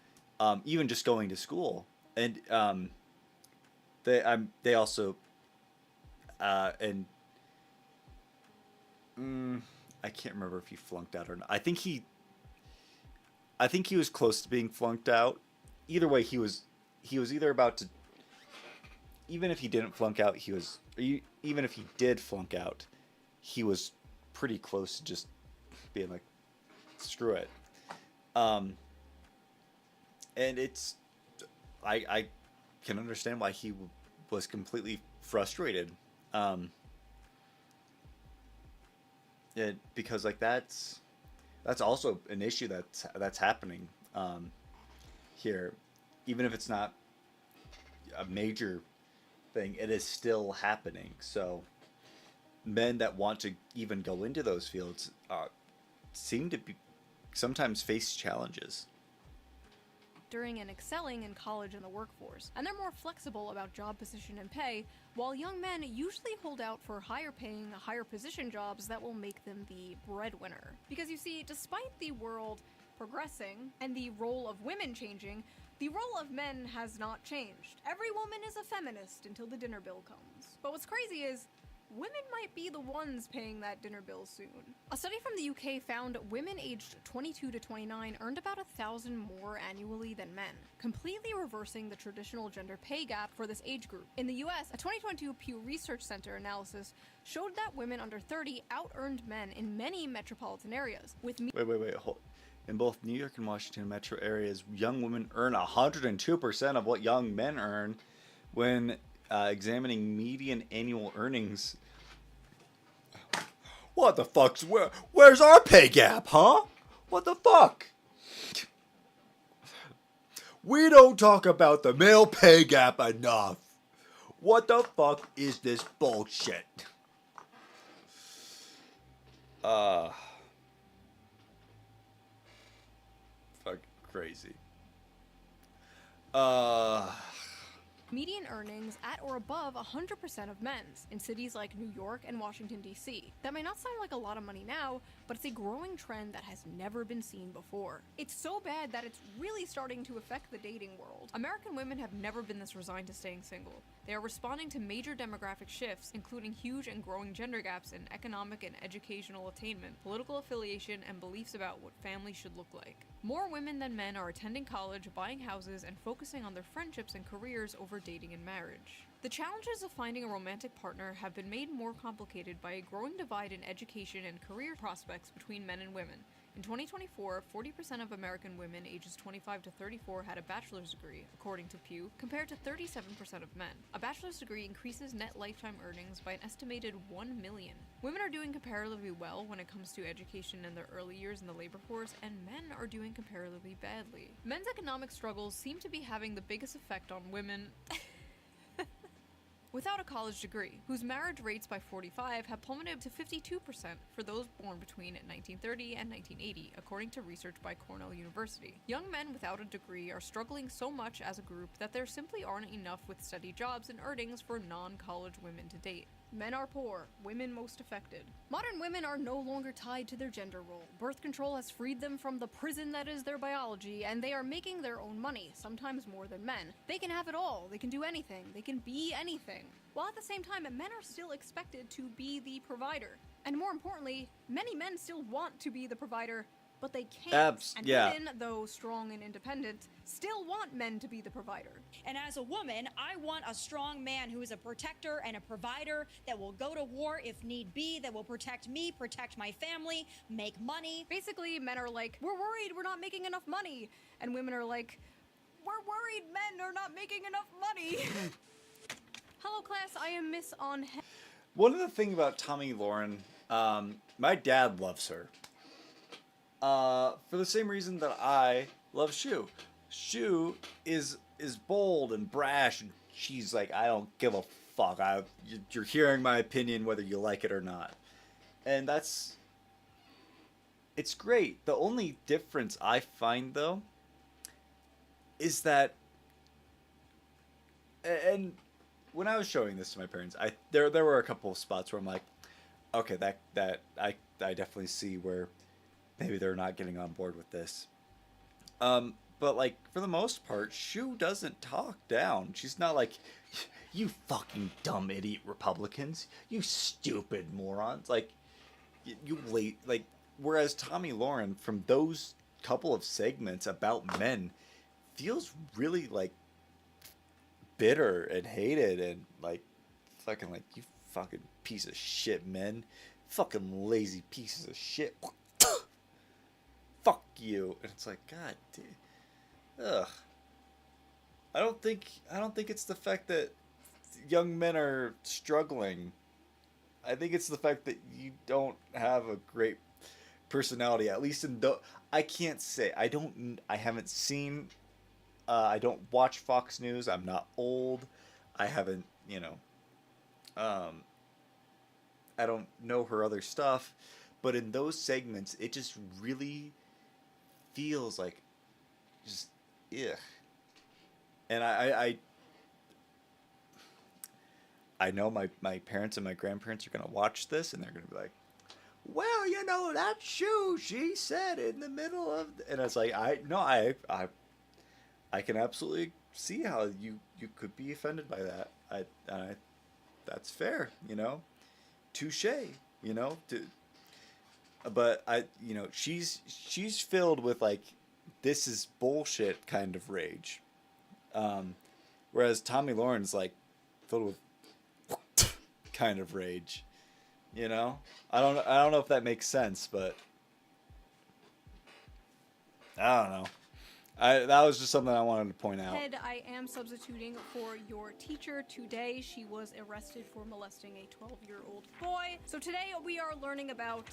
even just going to school. And they also I can't remember if he flunked out or not. I think he was close to being flunked out. Either way, he was either about to. Even if he didn't flunk out, even if he did flunk out, he was pretty close to just being like, screw it. And it's, I can understand why he was completely frustrated. because like that's also an issue that's happening here, even if it's not a major thing, it is still happening. So men that want to even go into those fields seem to be sometimes face challenges during and excelling in college and the workforce, and they're more flexible about job position and pay, while young men usually hold out for higher paying, higher position jobs that will make them the breadwinner. Because you see, despite the world progressing and the role of women changing, the role of men has not changed. Every woman is a feminist until the dinner bill comes. But what's crazy is, women might be the ones paying that dinner bill soon. A study from the UK found women aged 22 to 29 earned about $1,000 more annually than men, completely reversing the traditional gender pay gap for this age group. In the US, a 2022 Pew Research Center analysis showed that women under 30 out-earned men in many metropolitan areas, with Wait, hold. In both New York and Washington metro areas, young women earn 102% of what young men earn when examining median annual earnings. What the fuck's where's our pay gap, huh? What the fuck? We don't talk about the male pay gap enough. What the fuck is this bullshit? Fuck crazy. median earnings at or above 100% of men's in cities like New York and Washington, D.C. That may not sound like a lot of money now, but it's a growing trend that has never been seen before. It's so bad that it's really starting to affect the dating world. American women have never been this resigned to staying single. They are responding to major demographic shifts, including huge and growing gender gaps in economic and educational attainment, political affiliation, and beliefs about what family should look like. More women than men are attending college, buying houses, and focusing on their friendships and careers over dating and marriage. The challenges of finding a romantic partner have been made more complicated by a growing divide in education and career prospects between men and women. In 2024, 40% of American women ages 25 to 34 had a bachelor's degree, according to Pew, compared to 37% of men. A bachelor's degree increases net lifetime earnings by an estimated $1 million. Women are doing comparatively well when it comes to education in their early years in the labor force, and men are doing comparatively badly. Men's economic struggles seem to be having the biggest effect on women without a college degree, whose marriage rates by 45 have plummeted to 52% for those born between 1930 and 1980, according to research by Cornell University. Young men without a degree are struggling so much as a group that there simply aren't enough with steady jobs and earnings for non-college women to date. Men are poor, women most affected. Modern women are no longer tied to their gender role. Birth control has freed them from the prison that is their biology, and they are making their own money, sometimes more than men. They can have it all, they can do anything, they can be anything. While at the same time, men are still expected to be the provider. And more importantly, many men still want to be the provider, but they can't. Women, though strong and independent, still want men to be the provider. And as a woman, I want a strong man who is a protector and a provider that will go to war if need be, that will protect me, protect my family, make money. Basically, men are like, we're worried we're not making enough money. And women are like, we're worried men are not making enough money. Hello class, I am Miss On. One of the things about Tommy Lauren, my dad loves her. For the same reason that I love Shoe. Shoe is bold and brash, and she's like, I don't give a fuck. You're hearing my opinion whether you like it or not. And it's great. The only difference I find, though, is that, and when I was showing this to my parents, there were a couple of spots where I'm like, okay, that I definitely see where maybe they're not getting on board with this. But like for the most part, Shoe doesn't talk down. She's not like, you fucking dumb idiot Republicans, you stupid morons. Like whereas Tommy Lauren from those couple of segments about men feels really like bitter and hated and like fucking like, you fucking piece of shit, men, fucking lazy pieces of shit. Fuck you. And it's like, god damn. Ugh. I don't think it's the fact that young men are struggling. I think it's the fact that you don't have a great personality. At least in I can't say I haven't seen. I don't watch Fox News. I'm not old. I haven't, I don't know her other stuff, but in those segments, it just really feels like just ugh. And I know my parents and my grandparents are gonna watch this and they're gonna be like, well, that shoe she said in the middle of, and it's like I can absolutely see how you could be offended by that. I that's fair, touche, but she's filled with like, this is bullshit kind of rage, whereas Tommy Lauren's like filled with kind of rage, I don't know if that makes sense, but I don't know. That was just something I wanted to point out. Head, I am substituting for your teacher today. She was arrested for molesting a 12-year-old boy. So today we are learning about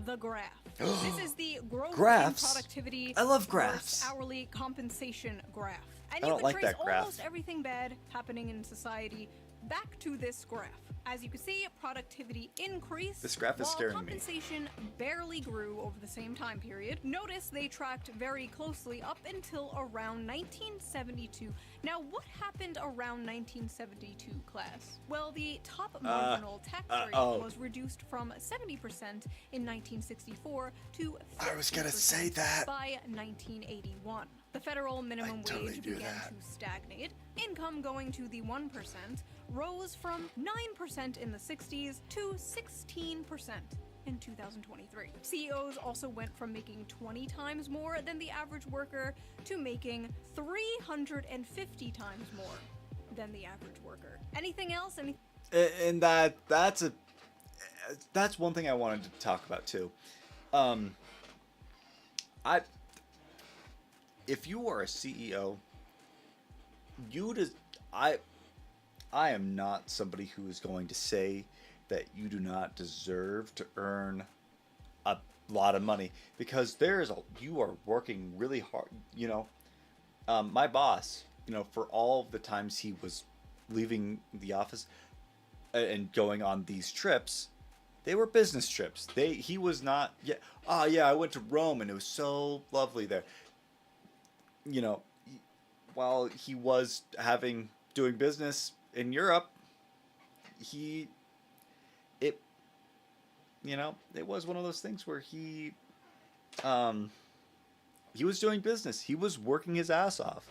the graph. This is the growth Graphs? in productivity. I love versus graphs. Hourly compensation graph. And I you don't can like trace that graph. almost everything bad happening in society back to this graph. As you can see, productivity increased. This graph is while scaring me. compensation barely grew over the same time period. Notice they tracked very closely up until around 1972. Now, what happened around 1972, class? Well, the top marginal tax rate was reduced from 70% in 1964 to 50% I was gonna say that. by 1981. The federal minimum wage began to stagnate. Income going to the 1% rose from 9% in the 60s to 16% in 2023. CEOs also went from making 20 times more than the average worker to making 350 times more than the average worker. Anything else? And that's one thing I wanted to talk about too. If you are a CEO, I am not somebody who is going to say that you do not deserve to earn a lot of money, because you are working really hard. My boss, for all of the times he was leaving the office and going on these trips, they were business trips. He was not. I went to Rome and it was so lovely there. While he was doing business in Europe, it was one of those things where he was doing business. He was working his ass off.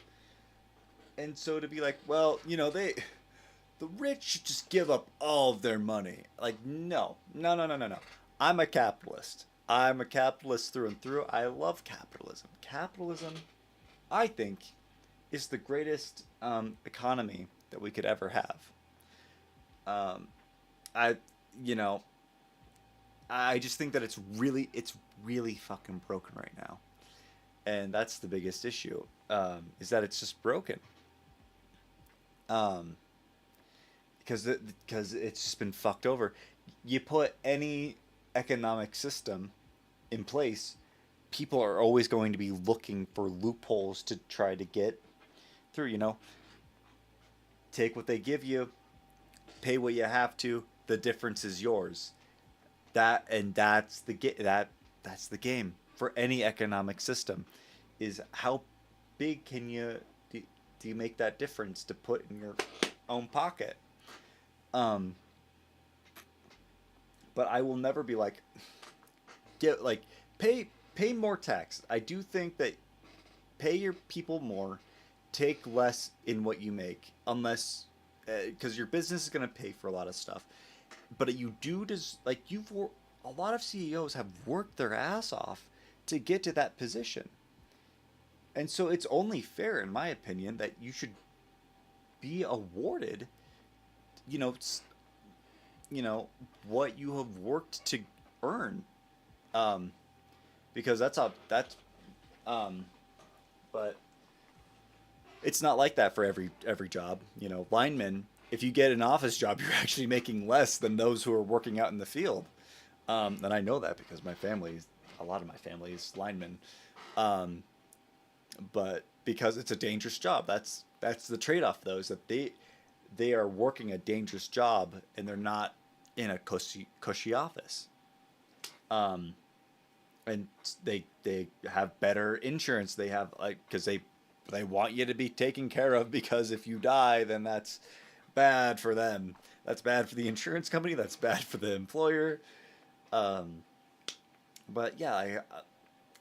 And so to be like, well, the rich should just give up all of their money. Like, no. I'm a capitalist. I'm a capitalist through and through. I love capitalism. Capitalism, I think, is the greatest economy that we could ever have. I just think that it's really fucking broken right now, and that's the biggest issue. Is that it's just broken. Because it's just been fucked over. You put any economic system in place, people are always going to be looking for loopholes to try to get through. Take what they give you, pay what you have to. The difference is yours. That's the game for any economic system. Is how big can do you make that difference to put in your own pocket? But I will never be like, pay more tax. I do think that pay your people more, take less in what you make, unless because your business is going to pay for a lot of stuff. But you do a lot of CEOs have worked their ass off to get to that position. And so it's only fair, in my opinion, that you should be awarded, what you have worked to earn. Because but it's not like that for every job. Linemen if you get an office job, you're actually making less than those who are working out in the field. And I know that because a lot of my family is linemen. But because it's a dangerous job, that's the trade-off though, is that they are working a dangerous job and they're not in a cushy office. And they have better insurance. They have because they want you to be taken care of, because if you die, then that's bad for them. That's bad for the insurance company. That's bad for the employer. But yeah,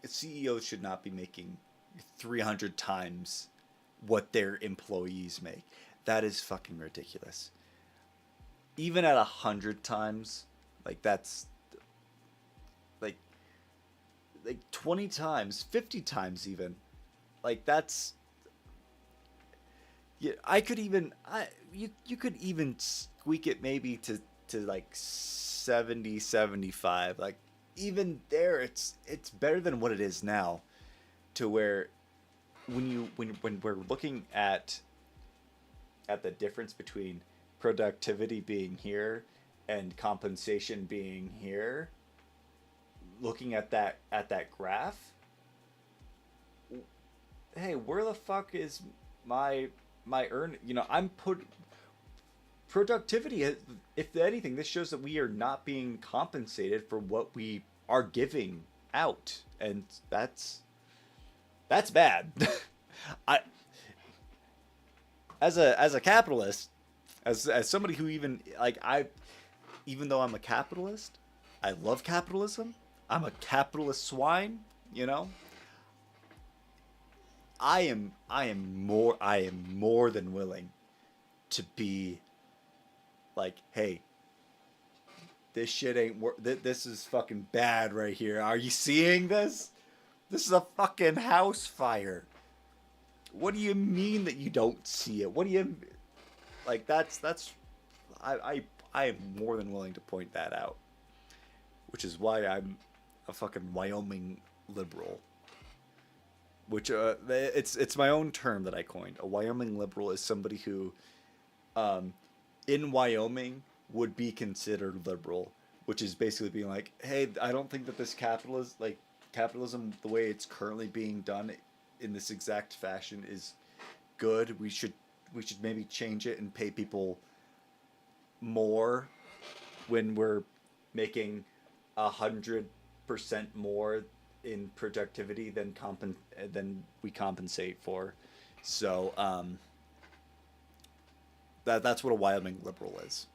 CEOs should not be making 300 times what their employees make. That is fucking ridiculous. Even at 100 times, that's like 20 times, 50 times even. That's yeah. You could even squeak it maybe to 70, 75. Even there, it's better than what it is now. To where when we're looking at the difference between productivity being here and compensation being here, looking at that graph, hey, where the fuck is my earn? Productivity. If anything, this shows that we are not being compensated for what we are giving out, and that's bad. As a capitalist, as somebody who even though I'm a capitalist, I love capitalism. I'm a capitalist swine, I am more than willing to be hey, this shit ain't this is fucking bad right here. Are you seeing this? This is a fucking house fire. What do you mean that you don't see it? What do you I am more than willing to point that out. Which is why I'm a fucking Wyoming liberal. Which it's my own term that I coined. A Wyoming liberal is somebody who in Wyoming would be considered liberal, which is basically being like, hey, I don't think that this capitalism, the way it's currently being done in this exact fashion, is good. We should maybe change it and pay people more when we're making 100% more in productivity than we compensate for. So that's what a Wyoming liberal is.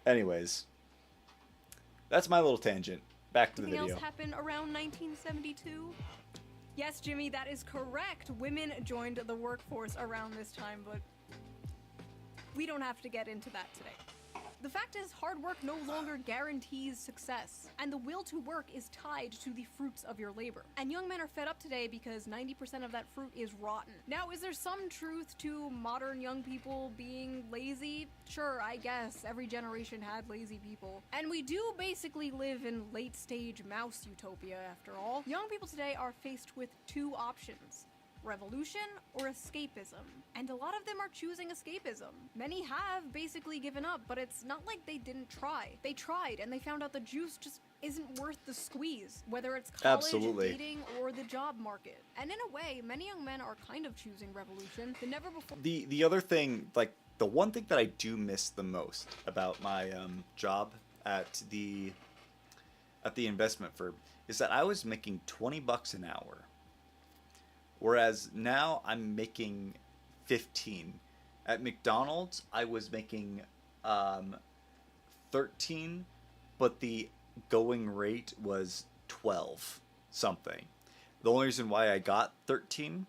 Anyways, that's my little tangent. Back to the video. Anything else happened around 1972? Yes, Jimmy, that is correct. Women joined the workforce around this time, but we don't have to get into that today. The fact is, hard work no longer guarantees success, and the will to work is tied to the fruits of your labor. And young men are fed up today because 90% of that fruit is rotten. Now, is there some truth to modern young people being lazy? Sure, I guess. Every generation had lazy people. And we do basically live in late-stage mouse utopia, after all. Young people today are faced with two options: revolution or escapism. And a lot of them are choosing escapism. Many have basically given up, but it's not like they didn't try. They tried, and they found out the juice just isn't worth the squeeze, whether it's college, dating, or the job market. And in a way, many young men are kind of choosing revolution. The never before... The other thing, the one thing that I do miss the most about my job at the investment firm is that I was making $20 an hour. Whereas now I'm making 15. At McDonald's, I was making 13, but the going rate was 12 something. The only reason why I got 13,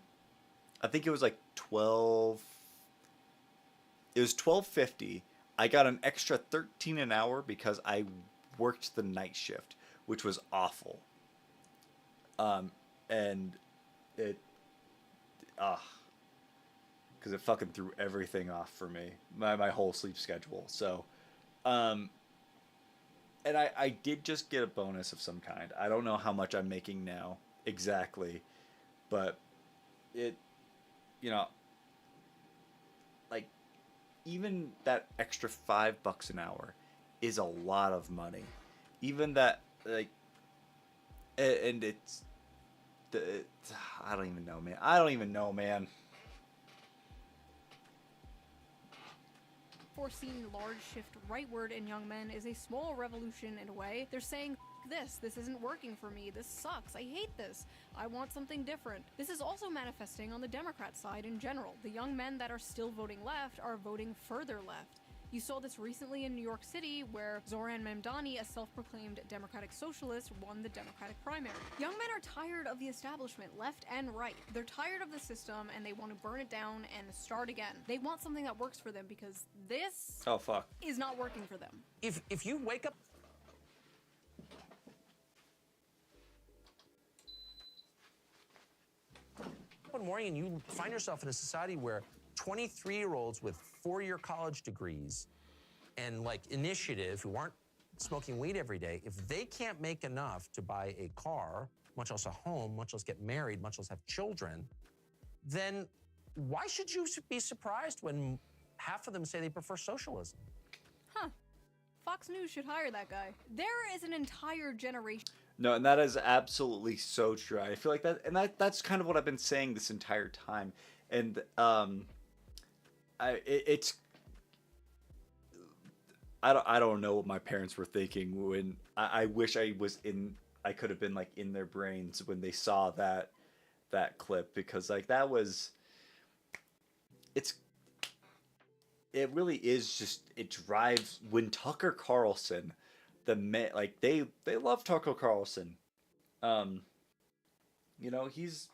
I think it was 12. It was $12.50. I got an extra 13 an hour because I worked the night shift, which was awful. And it because it fucking threw everything off for me, my whole sleep schedule. So and I did just get a bonus of some kind. I don't know how much I'm making now exactly, but it, you know, like, even that extra $5 an hour is a lot of money. Even that, like, and it's I don't even know, man. I don't even know, man. Foreseen large shift rightward in young men is a small revolution in a way. They're saying, this isn't working for me, this sucks, I hate this, I want something different. This is also manifesting on the Democrat side in general. The young men that are still voting left are voting further left. You saw this recently in New York City, where Zoran Mamdani, a self-proclaimed Democratic socialist, won the Democratic primary. Young men are tired of the establishment, left and right. They're tired of the system, and they want to burn it down and start again. They want something that works for them, because this is not working for them. If you wake up... one morning and you find yourself in a society where 23-year-olds with 4-year college degrees and like initiative who aren't smoking weed every day, if they can't make enough to buy a car, much less a home, much less get married, much less have children, then why should you be surprised when half of them say they prefer socialism? Huh. Fox News should hire that guy. There is an entire generation. No, and that is absolutely so true. I feel like that, and that's kind of what I've been saying this entire time. And I don't know what my parents were thinking when I wish I could have been like in their brains when they saw that clip, because like that was, it really is just, it drives when Tucker Carlson, like they love Tucker Carlson. You know, he's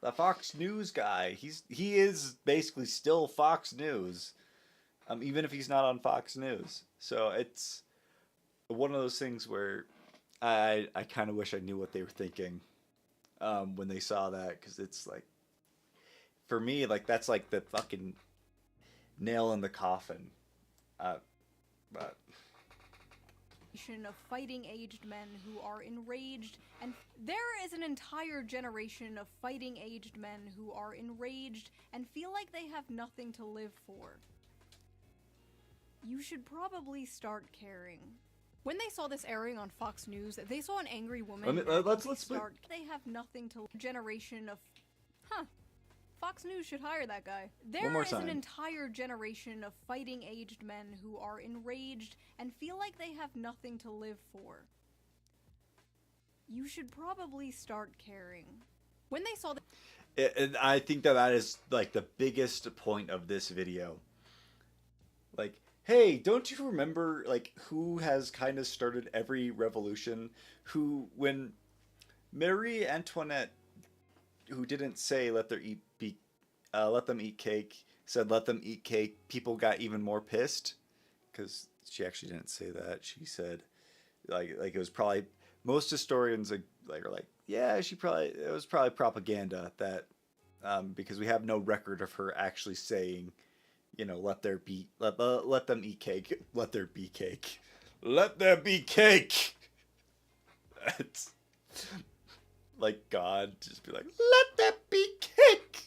the Fox News guy. He is basically still Fox News, even if he's not on Fox News. So it's one of those things where I kind of wish I knew what they were thinking when they saw that, because it's like, for me, like that's like the fucking nail in the coffin. But of fighting aged men who are enraged, and there is an entire generation of fighting aged men who are enraged and feel like they have nothing to live for. You should probably start caring. When they saw this airing on Fox News, they saw an angry woman. Let's They have nothing to generation of. Fox News should hire that guy. One There more is an time. entire generation of fighting aged men who are enraged and feel like they have nothing to live for. You should probably start caring. When they saw and I think that is like the biggest point of this video. Like, hey, don't you remember like who has kind of started every revolution? Who, when Marie Antoinette, who didn't say let them eat cake, said let them eat cake, people got even more pissed, because she actually didn't say that. She said like it was probably, most historians are like yeah, it was probably propaganda, that because we have no record of her actually saying, you know, let them eat cake, let there be cake, let there be cake. That's like God just be like, let there be cake,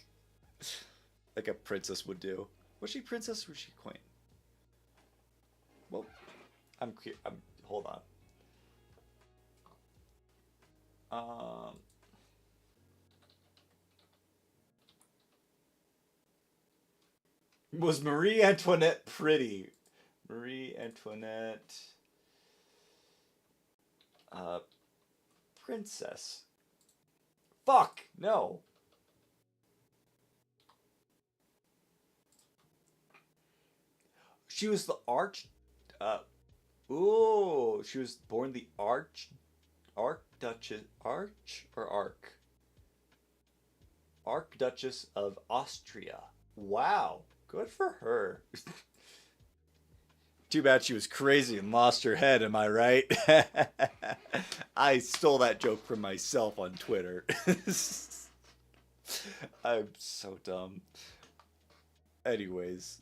like a princess would do. Was she princess or was she queen? Well, I'm hold on. Was Marie Antoinette pretty? Marie Antoinette, princess. Fuck, no. She was the she was born the Archduchess of Austria. Wow, good for her. Too bad she was crazy and lost her head, am I right? I stole that joke from myself on Twitter. I'm so dumb. Anyways.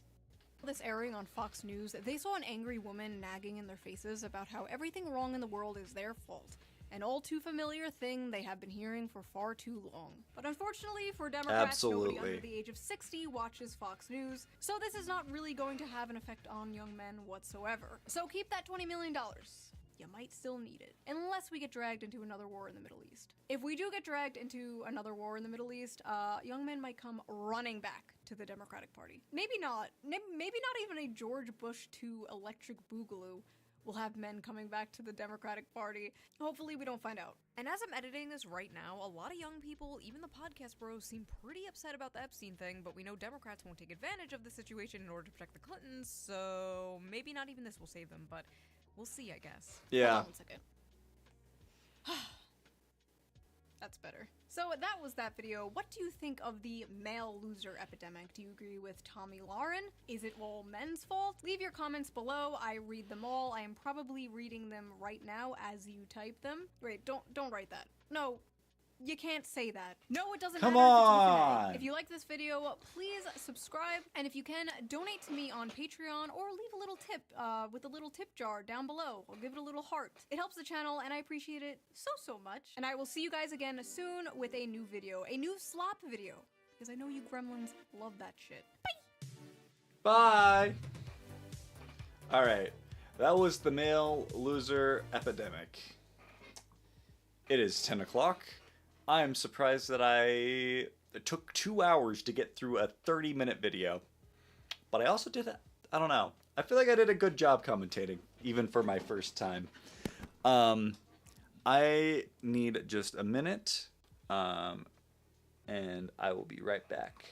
this airing on Fox News, they saw an angry woman nagging in their faces about how everything wrong in the world is their fault. An all too familiar thing they have been hearing for far too long. But unfortunately for Democrats, nobody under the age of 60 watches Fox News, so this is not really going to have an effect on young men whatsoever. So keep that $20 million. You might still need it, unless we get dragged into another war in the Middle East. If we do get dragged into another war in the Middle East, young men might come running back to the Democratic Party. Maybe not even a George Bush II electric boogaloo will have men coming back to the Democratic Party. Hopefully we don't find out. And as I'm editing this right now, a lot of young people, even the podcast bros, seem pretty upset about the Epstein thing, but we know Democrats won't take advantage of the situation in order to protect the Clintons, so maybe not even this will save them, but we'll see, I guess. Yeah. Hold on 1 second. That's better. So that was that video. What do you think of the male loser epidemic? Do you agree with Tommy Lauren? Is it all men's fault? Leave your comments below. I read them all. I am probably reading them right now as you type them. Wait, don't write that. No. You can't say that. No, it doesn't Come matter if it's with an on. A. If you like this video, please subscribe, and if you can, donate to me on Patreon or leave a little tip with a little tip jar down below. I'll give it a little heart. It helps the channel, and I appreciate it so much. And I will see you guys again soon with a new video, a new slop video, because I know you gremlins love that shit. Bye! Bye! Alright, that was the male loser epidemic. It is 10 o'clock. I am surprised that it took 2 hours to get through a 30-minute video. But I also did, I don't know. I feel like I did a good job commentating, even for my first time. I need just a minute, and I will be right back.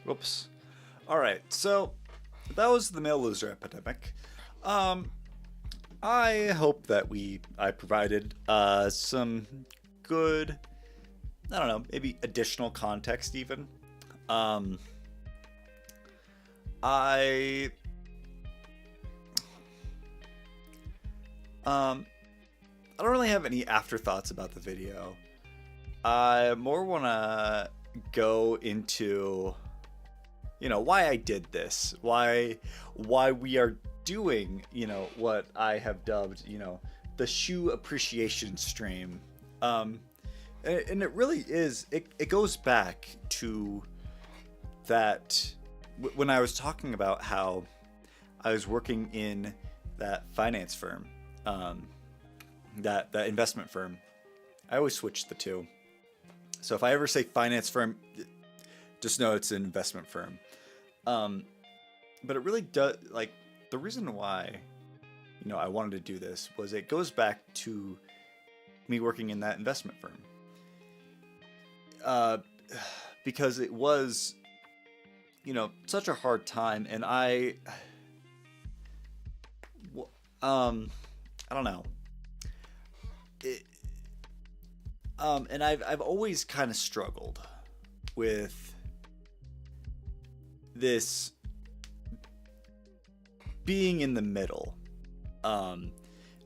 Whoops. All right, so that was the male loser epidemic. I hope that I provided some good, I don't know, maybe additional context even. I don't really have any afterthoughts about the video. I more want to go into, why I did this, why we are doing, what I have dubbed, the shoe appreciation stream. And it really is, it goes back to that when I was talking about how I was working in that finance firm, that investment firm. I always switch the two. So if I ever say finance firm, just know it's an investment firm. But it really does, like, the reason why, I wanted to do this was it goes back to me working in that investment firm. Because it was, such a hard time, and I don't know. And I've always kind of struggled with this being in the middle,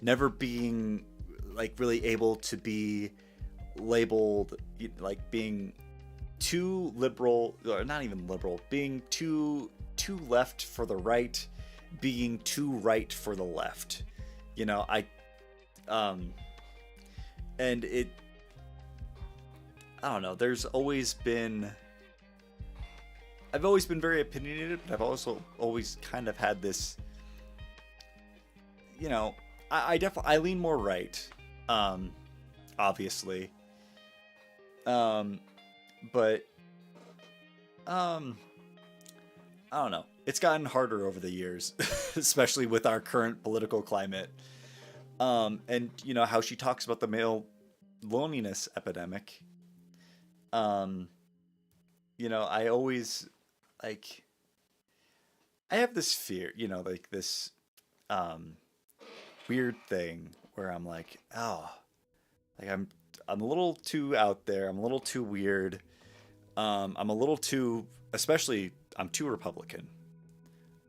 never being like really able to be labeled like being too liberal, or not even liberal, being too left for the right, being too right for the left. And it, I don't know, I've always been very opinionated, but I've also always kind of had this, I lean more right, obviously. But, I don't know. It's gotten harder over the years, especially with our current political climate. And how she talks about the male loneliness epidemic. I always, like, I have this fear, like this weird thing where I'm like, oh, like I'm a little too out there. I'm a little too weird. I'm a little too, especially, I'm too Republican.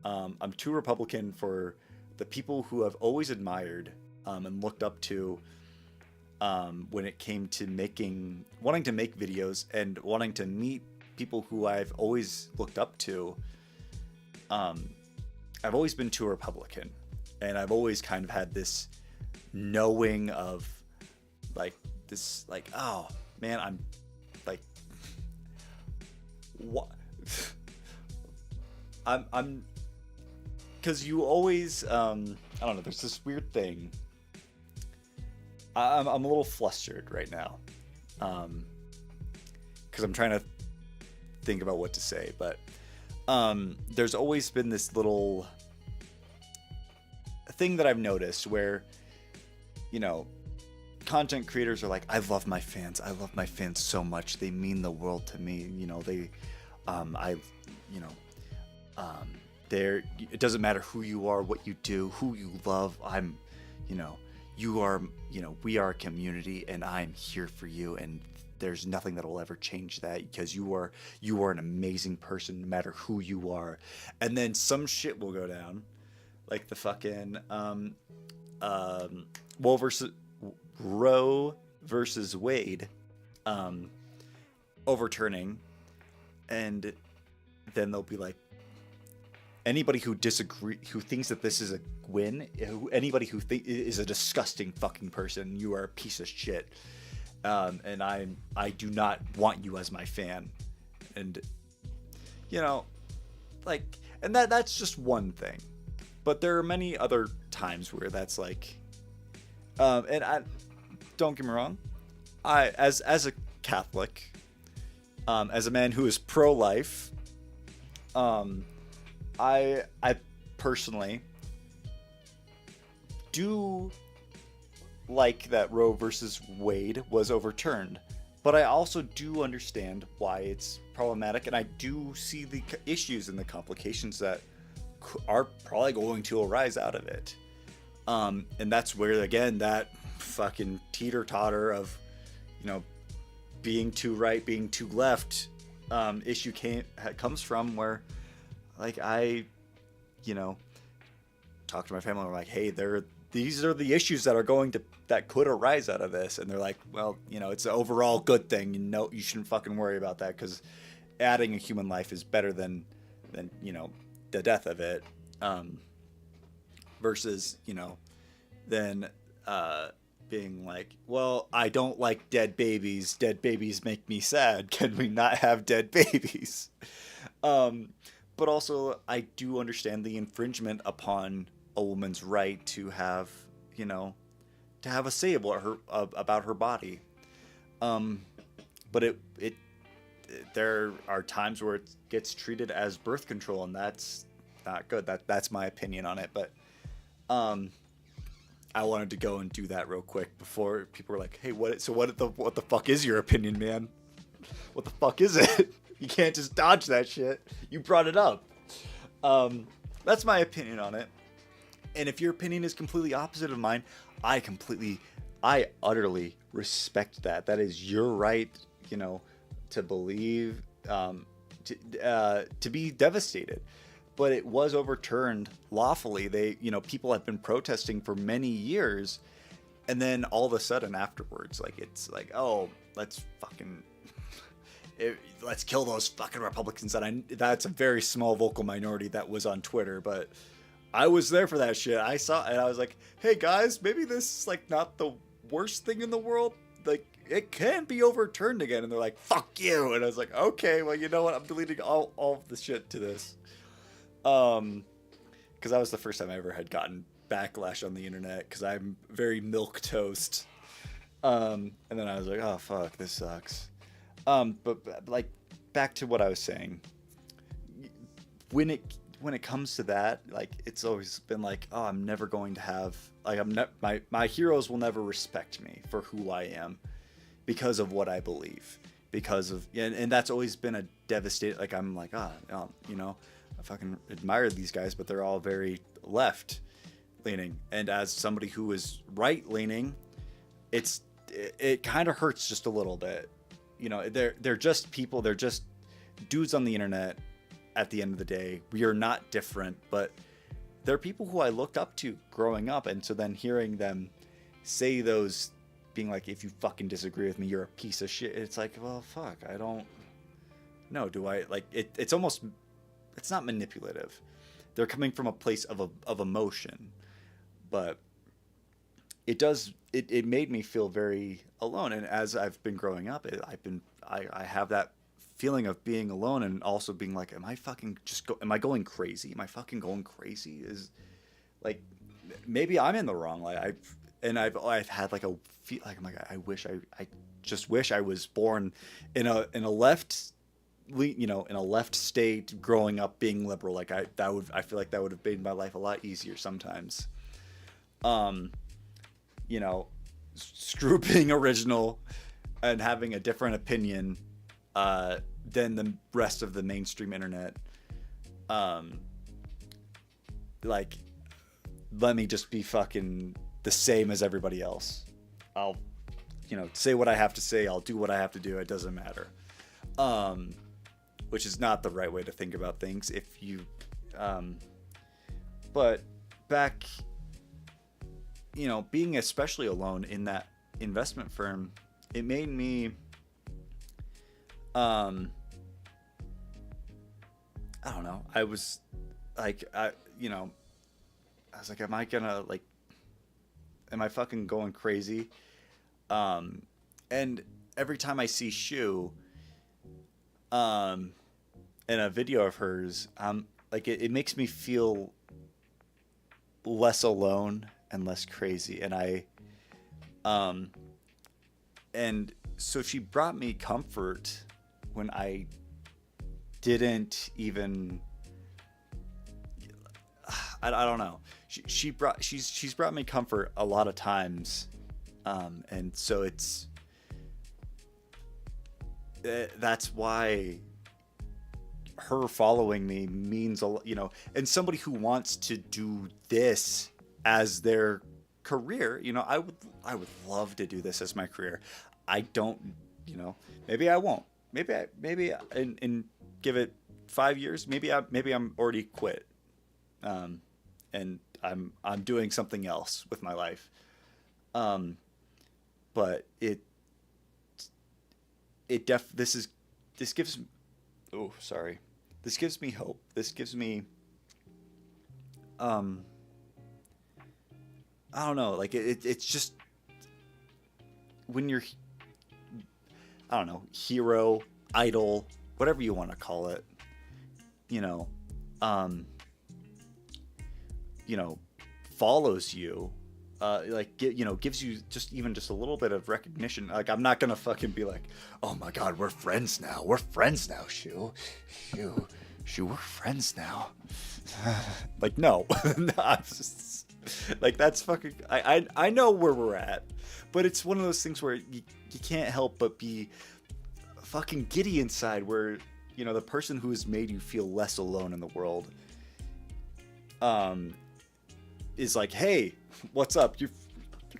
I'm too Republican for the people who I've always admired and looked up to when it came to wanting to make videos and wanting to meet people who I've always looked up to. I've always been too Republican, and I've always kind of had this knowing of like this, like, oh man, I'm like, what? I'm because you always I don't know, there's this weird thing. I'm a little flustered right now because I'm trying to think about what to say, but there's always been this little thing that I've noticed where content creators are like, I love my fans so much, they mean the world to me, it doesn't matter who you are, what you do, who you love, you are, we are a community, and I'm here for you, and there's nothing that will ever change that, because you are an amazing person no matter who you are. And then some shit will go down, like the fucking Roe versus Wade overturning, and then they'll be like, anybody who thinks that this is a win, anybody who is a disgusting fucking person, you are a piece of shit, and I do not want you as my fan. And like, and that's just one thing, but there are many other times where that's like, and I don't get me wrong, I as a Catholic, as a man who is pro-life, I personally do like that Roe versus Wade was overturned. But I also do understand why it's problematic, and I do see the issues and the complications that are probably going to arise out of it. And that's where, again, that fucking teeter-totter of, you know, being too right, being too left issue comes from, where, like, I, you know, talk to my family, and I'm like, hey, these are the issues that could arise out of this, and they're like, well, you know, it's an overall good thing, you shouldn't fucking worry about that, because adding a human life is better than you know, the death of it, versus, you know, then being like, well, I don't like dead babies make me sad, can we not have dead babies? But also, I do understand the infringement upon a woman's right to have, you know, to have a say about her body. But there are times where it gets treated as birth control, and that's not good. That's my opinion on it. But I wanted to go and do that real quick before people were like, hey, what the fuck is your opinion, man? What the fuck is it? You can't just dodge that shit. You brought it up. That's my opinion on it. And if your opinion is completely opposite of mine, I utterly respect that. That is your right, you know, to believe, to be devastated. But it was overturned lawfully. People have been protesting for many years, and then all of a sudden afterwards, like, it's like, oh, let's kill those fucking Republicans. And that's a very small vocal minority that was on Twitter, but I was there for that shit. I saw it, and I was like, hey guys, maybe this is like not the worst thing in the world. Like, it can be overturned again. And they're like, fuck you. And I was like, okay, well, you know what? I'm deleting all of the shit to this. Because that was the first time I ever had gotten backlash on the internet, because I'm very milquetoast. And then I was like, oh fuck, this sucks. But like, back to what I was saying. When it comes to that, like, it's always been like, oh, I'm never going to have, like, my heroes will never respect me for who I am because of what I believe, and that's always been a devastating, like, I'm like, you know, I fucking admire these guys, but they're all very left leaning, and as somebody who is right leaning, it kind of hurts just a little bit. You know, they're just people, they're just dudes on the internet. At the end of the day, we are not different, but they're people who I looked up to growing up, and so then hearing them say those, being like, if you fucking disagree with me, you're a piece of shit. It's like, well, fuck, I don't know. Do I, like, it's almost, it's not manipulative. They're coming from a place of emotion, but it made me feel very alone. And as I've been growing up, I have that feeling of being alone, and also being like, am I going crazy? Am I fucking going crazy? Is, like, maybe I'm in the wrong. Like, I've had like a feel like, I'm like, I just wish I was born in a left, you know, in a left state, growing up being liberal. Like, I feel like that would have made my life a lot easier sometimes. You know, screw being original and having a different opinion than the rest of the mainstream internet. Like, let me just be fucking the same as everybody else. I'll, you know, say what I have to say. I'll do what I have to do. It doesn't matter. Which is not the right way to think about things. If you, but back, you know, being especially alone in that investment firm, it made me, I don't know. I was like, I was like, am I fucking going crazy? And every time I see Shue, in a video of hers, like, it makes me feel less alone and less crazy. And and so she brought me comfort when I didn't even, I don't know. She's brought me comfort a lot of times. And so that's why her following me means a lot, you know, and somebody who wants to do this as their career, you know, I would love to do this as my career. I don't, you know, maybe I won't. Maybe in give it 5 years, maybe I'm already quit. And I'm doing something else with my life. But this gives me hope. This gives me I don't know, like it's just when you're, I don't know, hero, idol, whatever you want to call it, you know, follows you, gives you just a little bit of recognition. Like, I'm not gonna fucking be like, oh my god, we're friends now, Shue, we're friends now. Like, no. No, like, that's fucking, I know where we're at, but it's one of those things where you can't help but be fucking giddy inside, where, you know, the person who has made you feel less alone in the world is like, hey, what's up? You're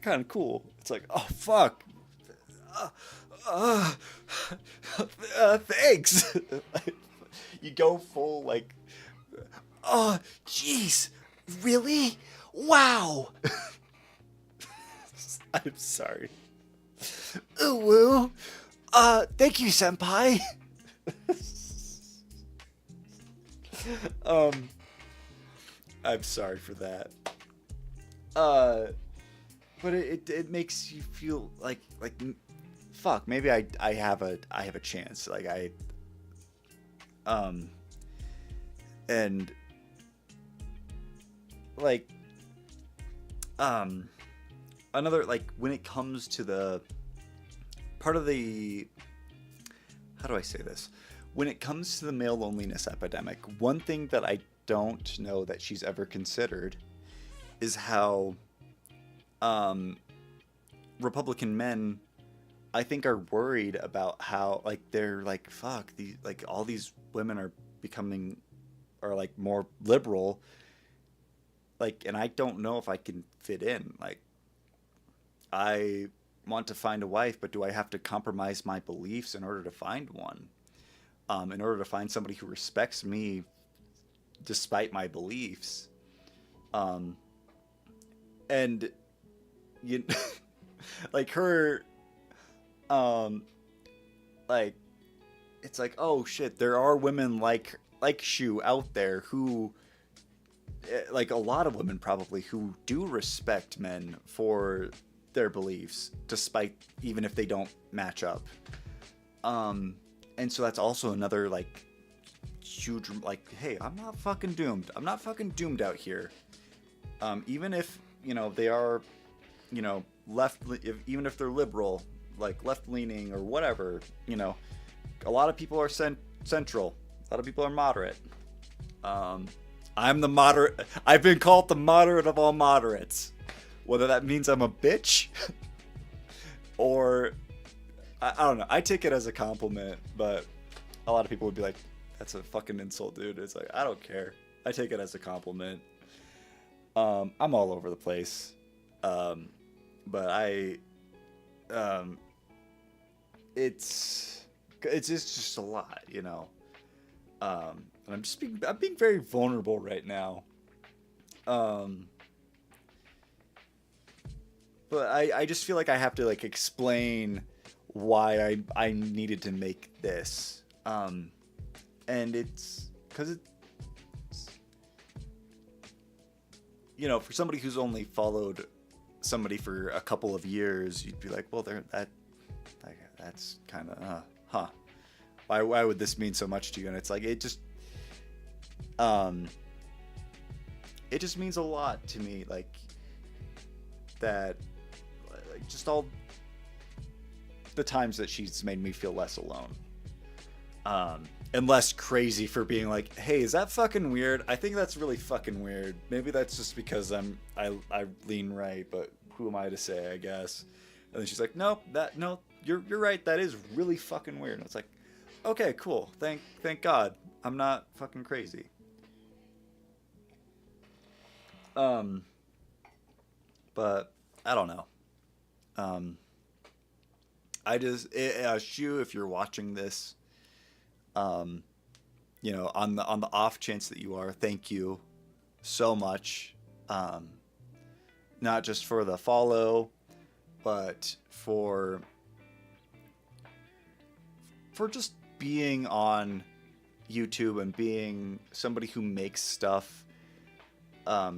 kind of cool. It's like, oh fuck, thanks. You go full like, oh jeez, really? Wow. I'm sorry. Ooh, thank you, senpai. I'm sorry for that. But it makes you feel like fuck, maybe I have a chance. Like, and like, another, like, when it comes to the part of the, how do I say this? When it comes to the male loneliness epidemic, one thing that I don't know that she's ever considered is how Republican men, I think, are worried about how, like, they're like, fuck, all these women are like more liberal, like, and I don't know if I can fit in. Like, I want to find a wife, but do I have to compromise my beliefs in order to find one? In order to find somebody who respects me despite my beliefs. And you like her, like, it's like, oh shit, there are women like Shue out there who, like, a lot of women probably, who do respect men for their beliefs, despite, even if they don't match up. And so that's also another, like, huge, like, hey, I'm not fucking doomed. I'm not fucking doomed out here. Even if, you know, they are, you know, even if they're liberal, like left-leaning or whatever, you know, a lot of people are central. A lot of people are moderate. I'm the moderate. I've been called the moderate of all moderates. Whether that means I'm a bitch or I don't know. I take it as a compliment, but a lot of people would be like, that's a fucking insult, dude. It's like, I don't care. I take it as a compliment. I'm all over the place. But it's just a lot, you know. And I'm being very vulnerable right now. But I just feel like I have to, like, explain why I needed to make this. And it's because it's, you know, for somebody who's only followed somebody for a couple of years, you'd be like, well, that's kind of, why would this mean so much to you? And it's like, it just means a lot to me, like, that, like, just all the times that she's made me feel less alone, and less crazy for being like, hey, is that fucking weird? I think that's really fucking weird. Maybe that's just because I lean right, but who am I to say, I guess. And then she's like, no, you're right. That is really fucking weird. And it's like, okay, cool. Thank God. I'm not fucking crazy. But I don't know. Shue, if you're watching this, on the off chance that you are, thank you so much. Not just for the follow, but for just being on YouTube and being somebody who makes stuff. I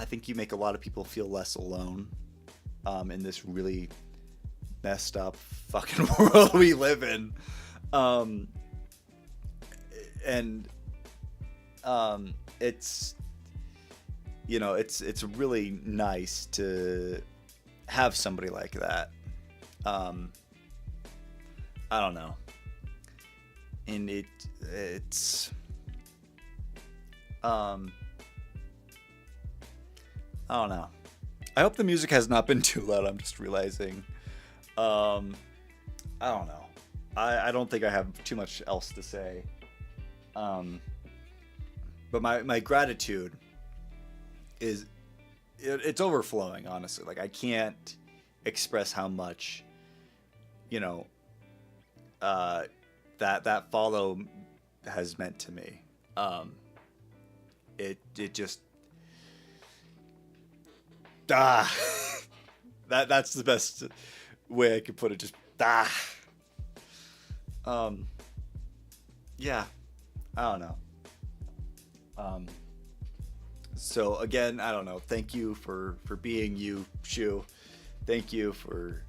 think you make a lot of people feel less alone in this really messed up fucking world we live in. It's it's really nice to have somebody like that. I don't know. And it's I don't know. I hope the music has not been too loud. I'm just realizing. I don't know. I don't think I have too much else to say. But my gratitude is it's overflowing, honestly. Like, I can't express how much, that follow has meant to me. It just that's the best way I could put it. Just yeah, I don't know. So again, I don't know. Thank you for being you, Shue. Thank you for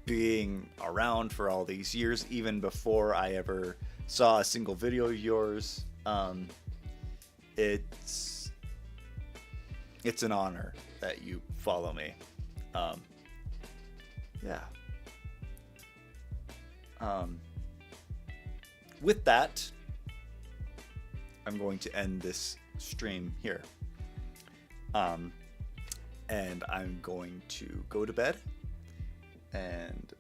being around for all these years, even before I ever saw a single video of yours. It's an honor that you follow me. Yeah. With that, I'm going to end this stream here. And I'm going to go to bed and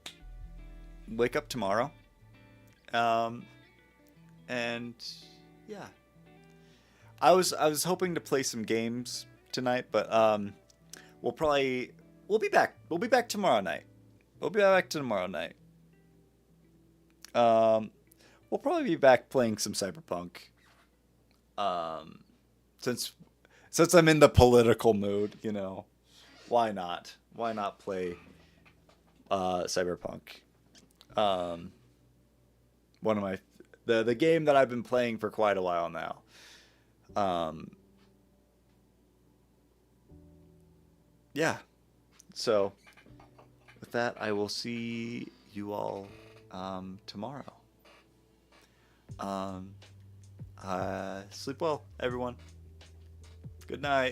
wake up tomorrow. And yeah. I was hoping to play some games tonight, but we'll be back. We'll be back tomorrow night. We'll probably be back playing some Cyberpunk. Since I'm in the political mood, why not? Why not play Cyberpunk? One of the game that I've been playing for quite a while now. Yeah. So with that, I will see you all tomorrow. Sleep well, everyone. Good night.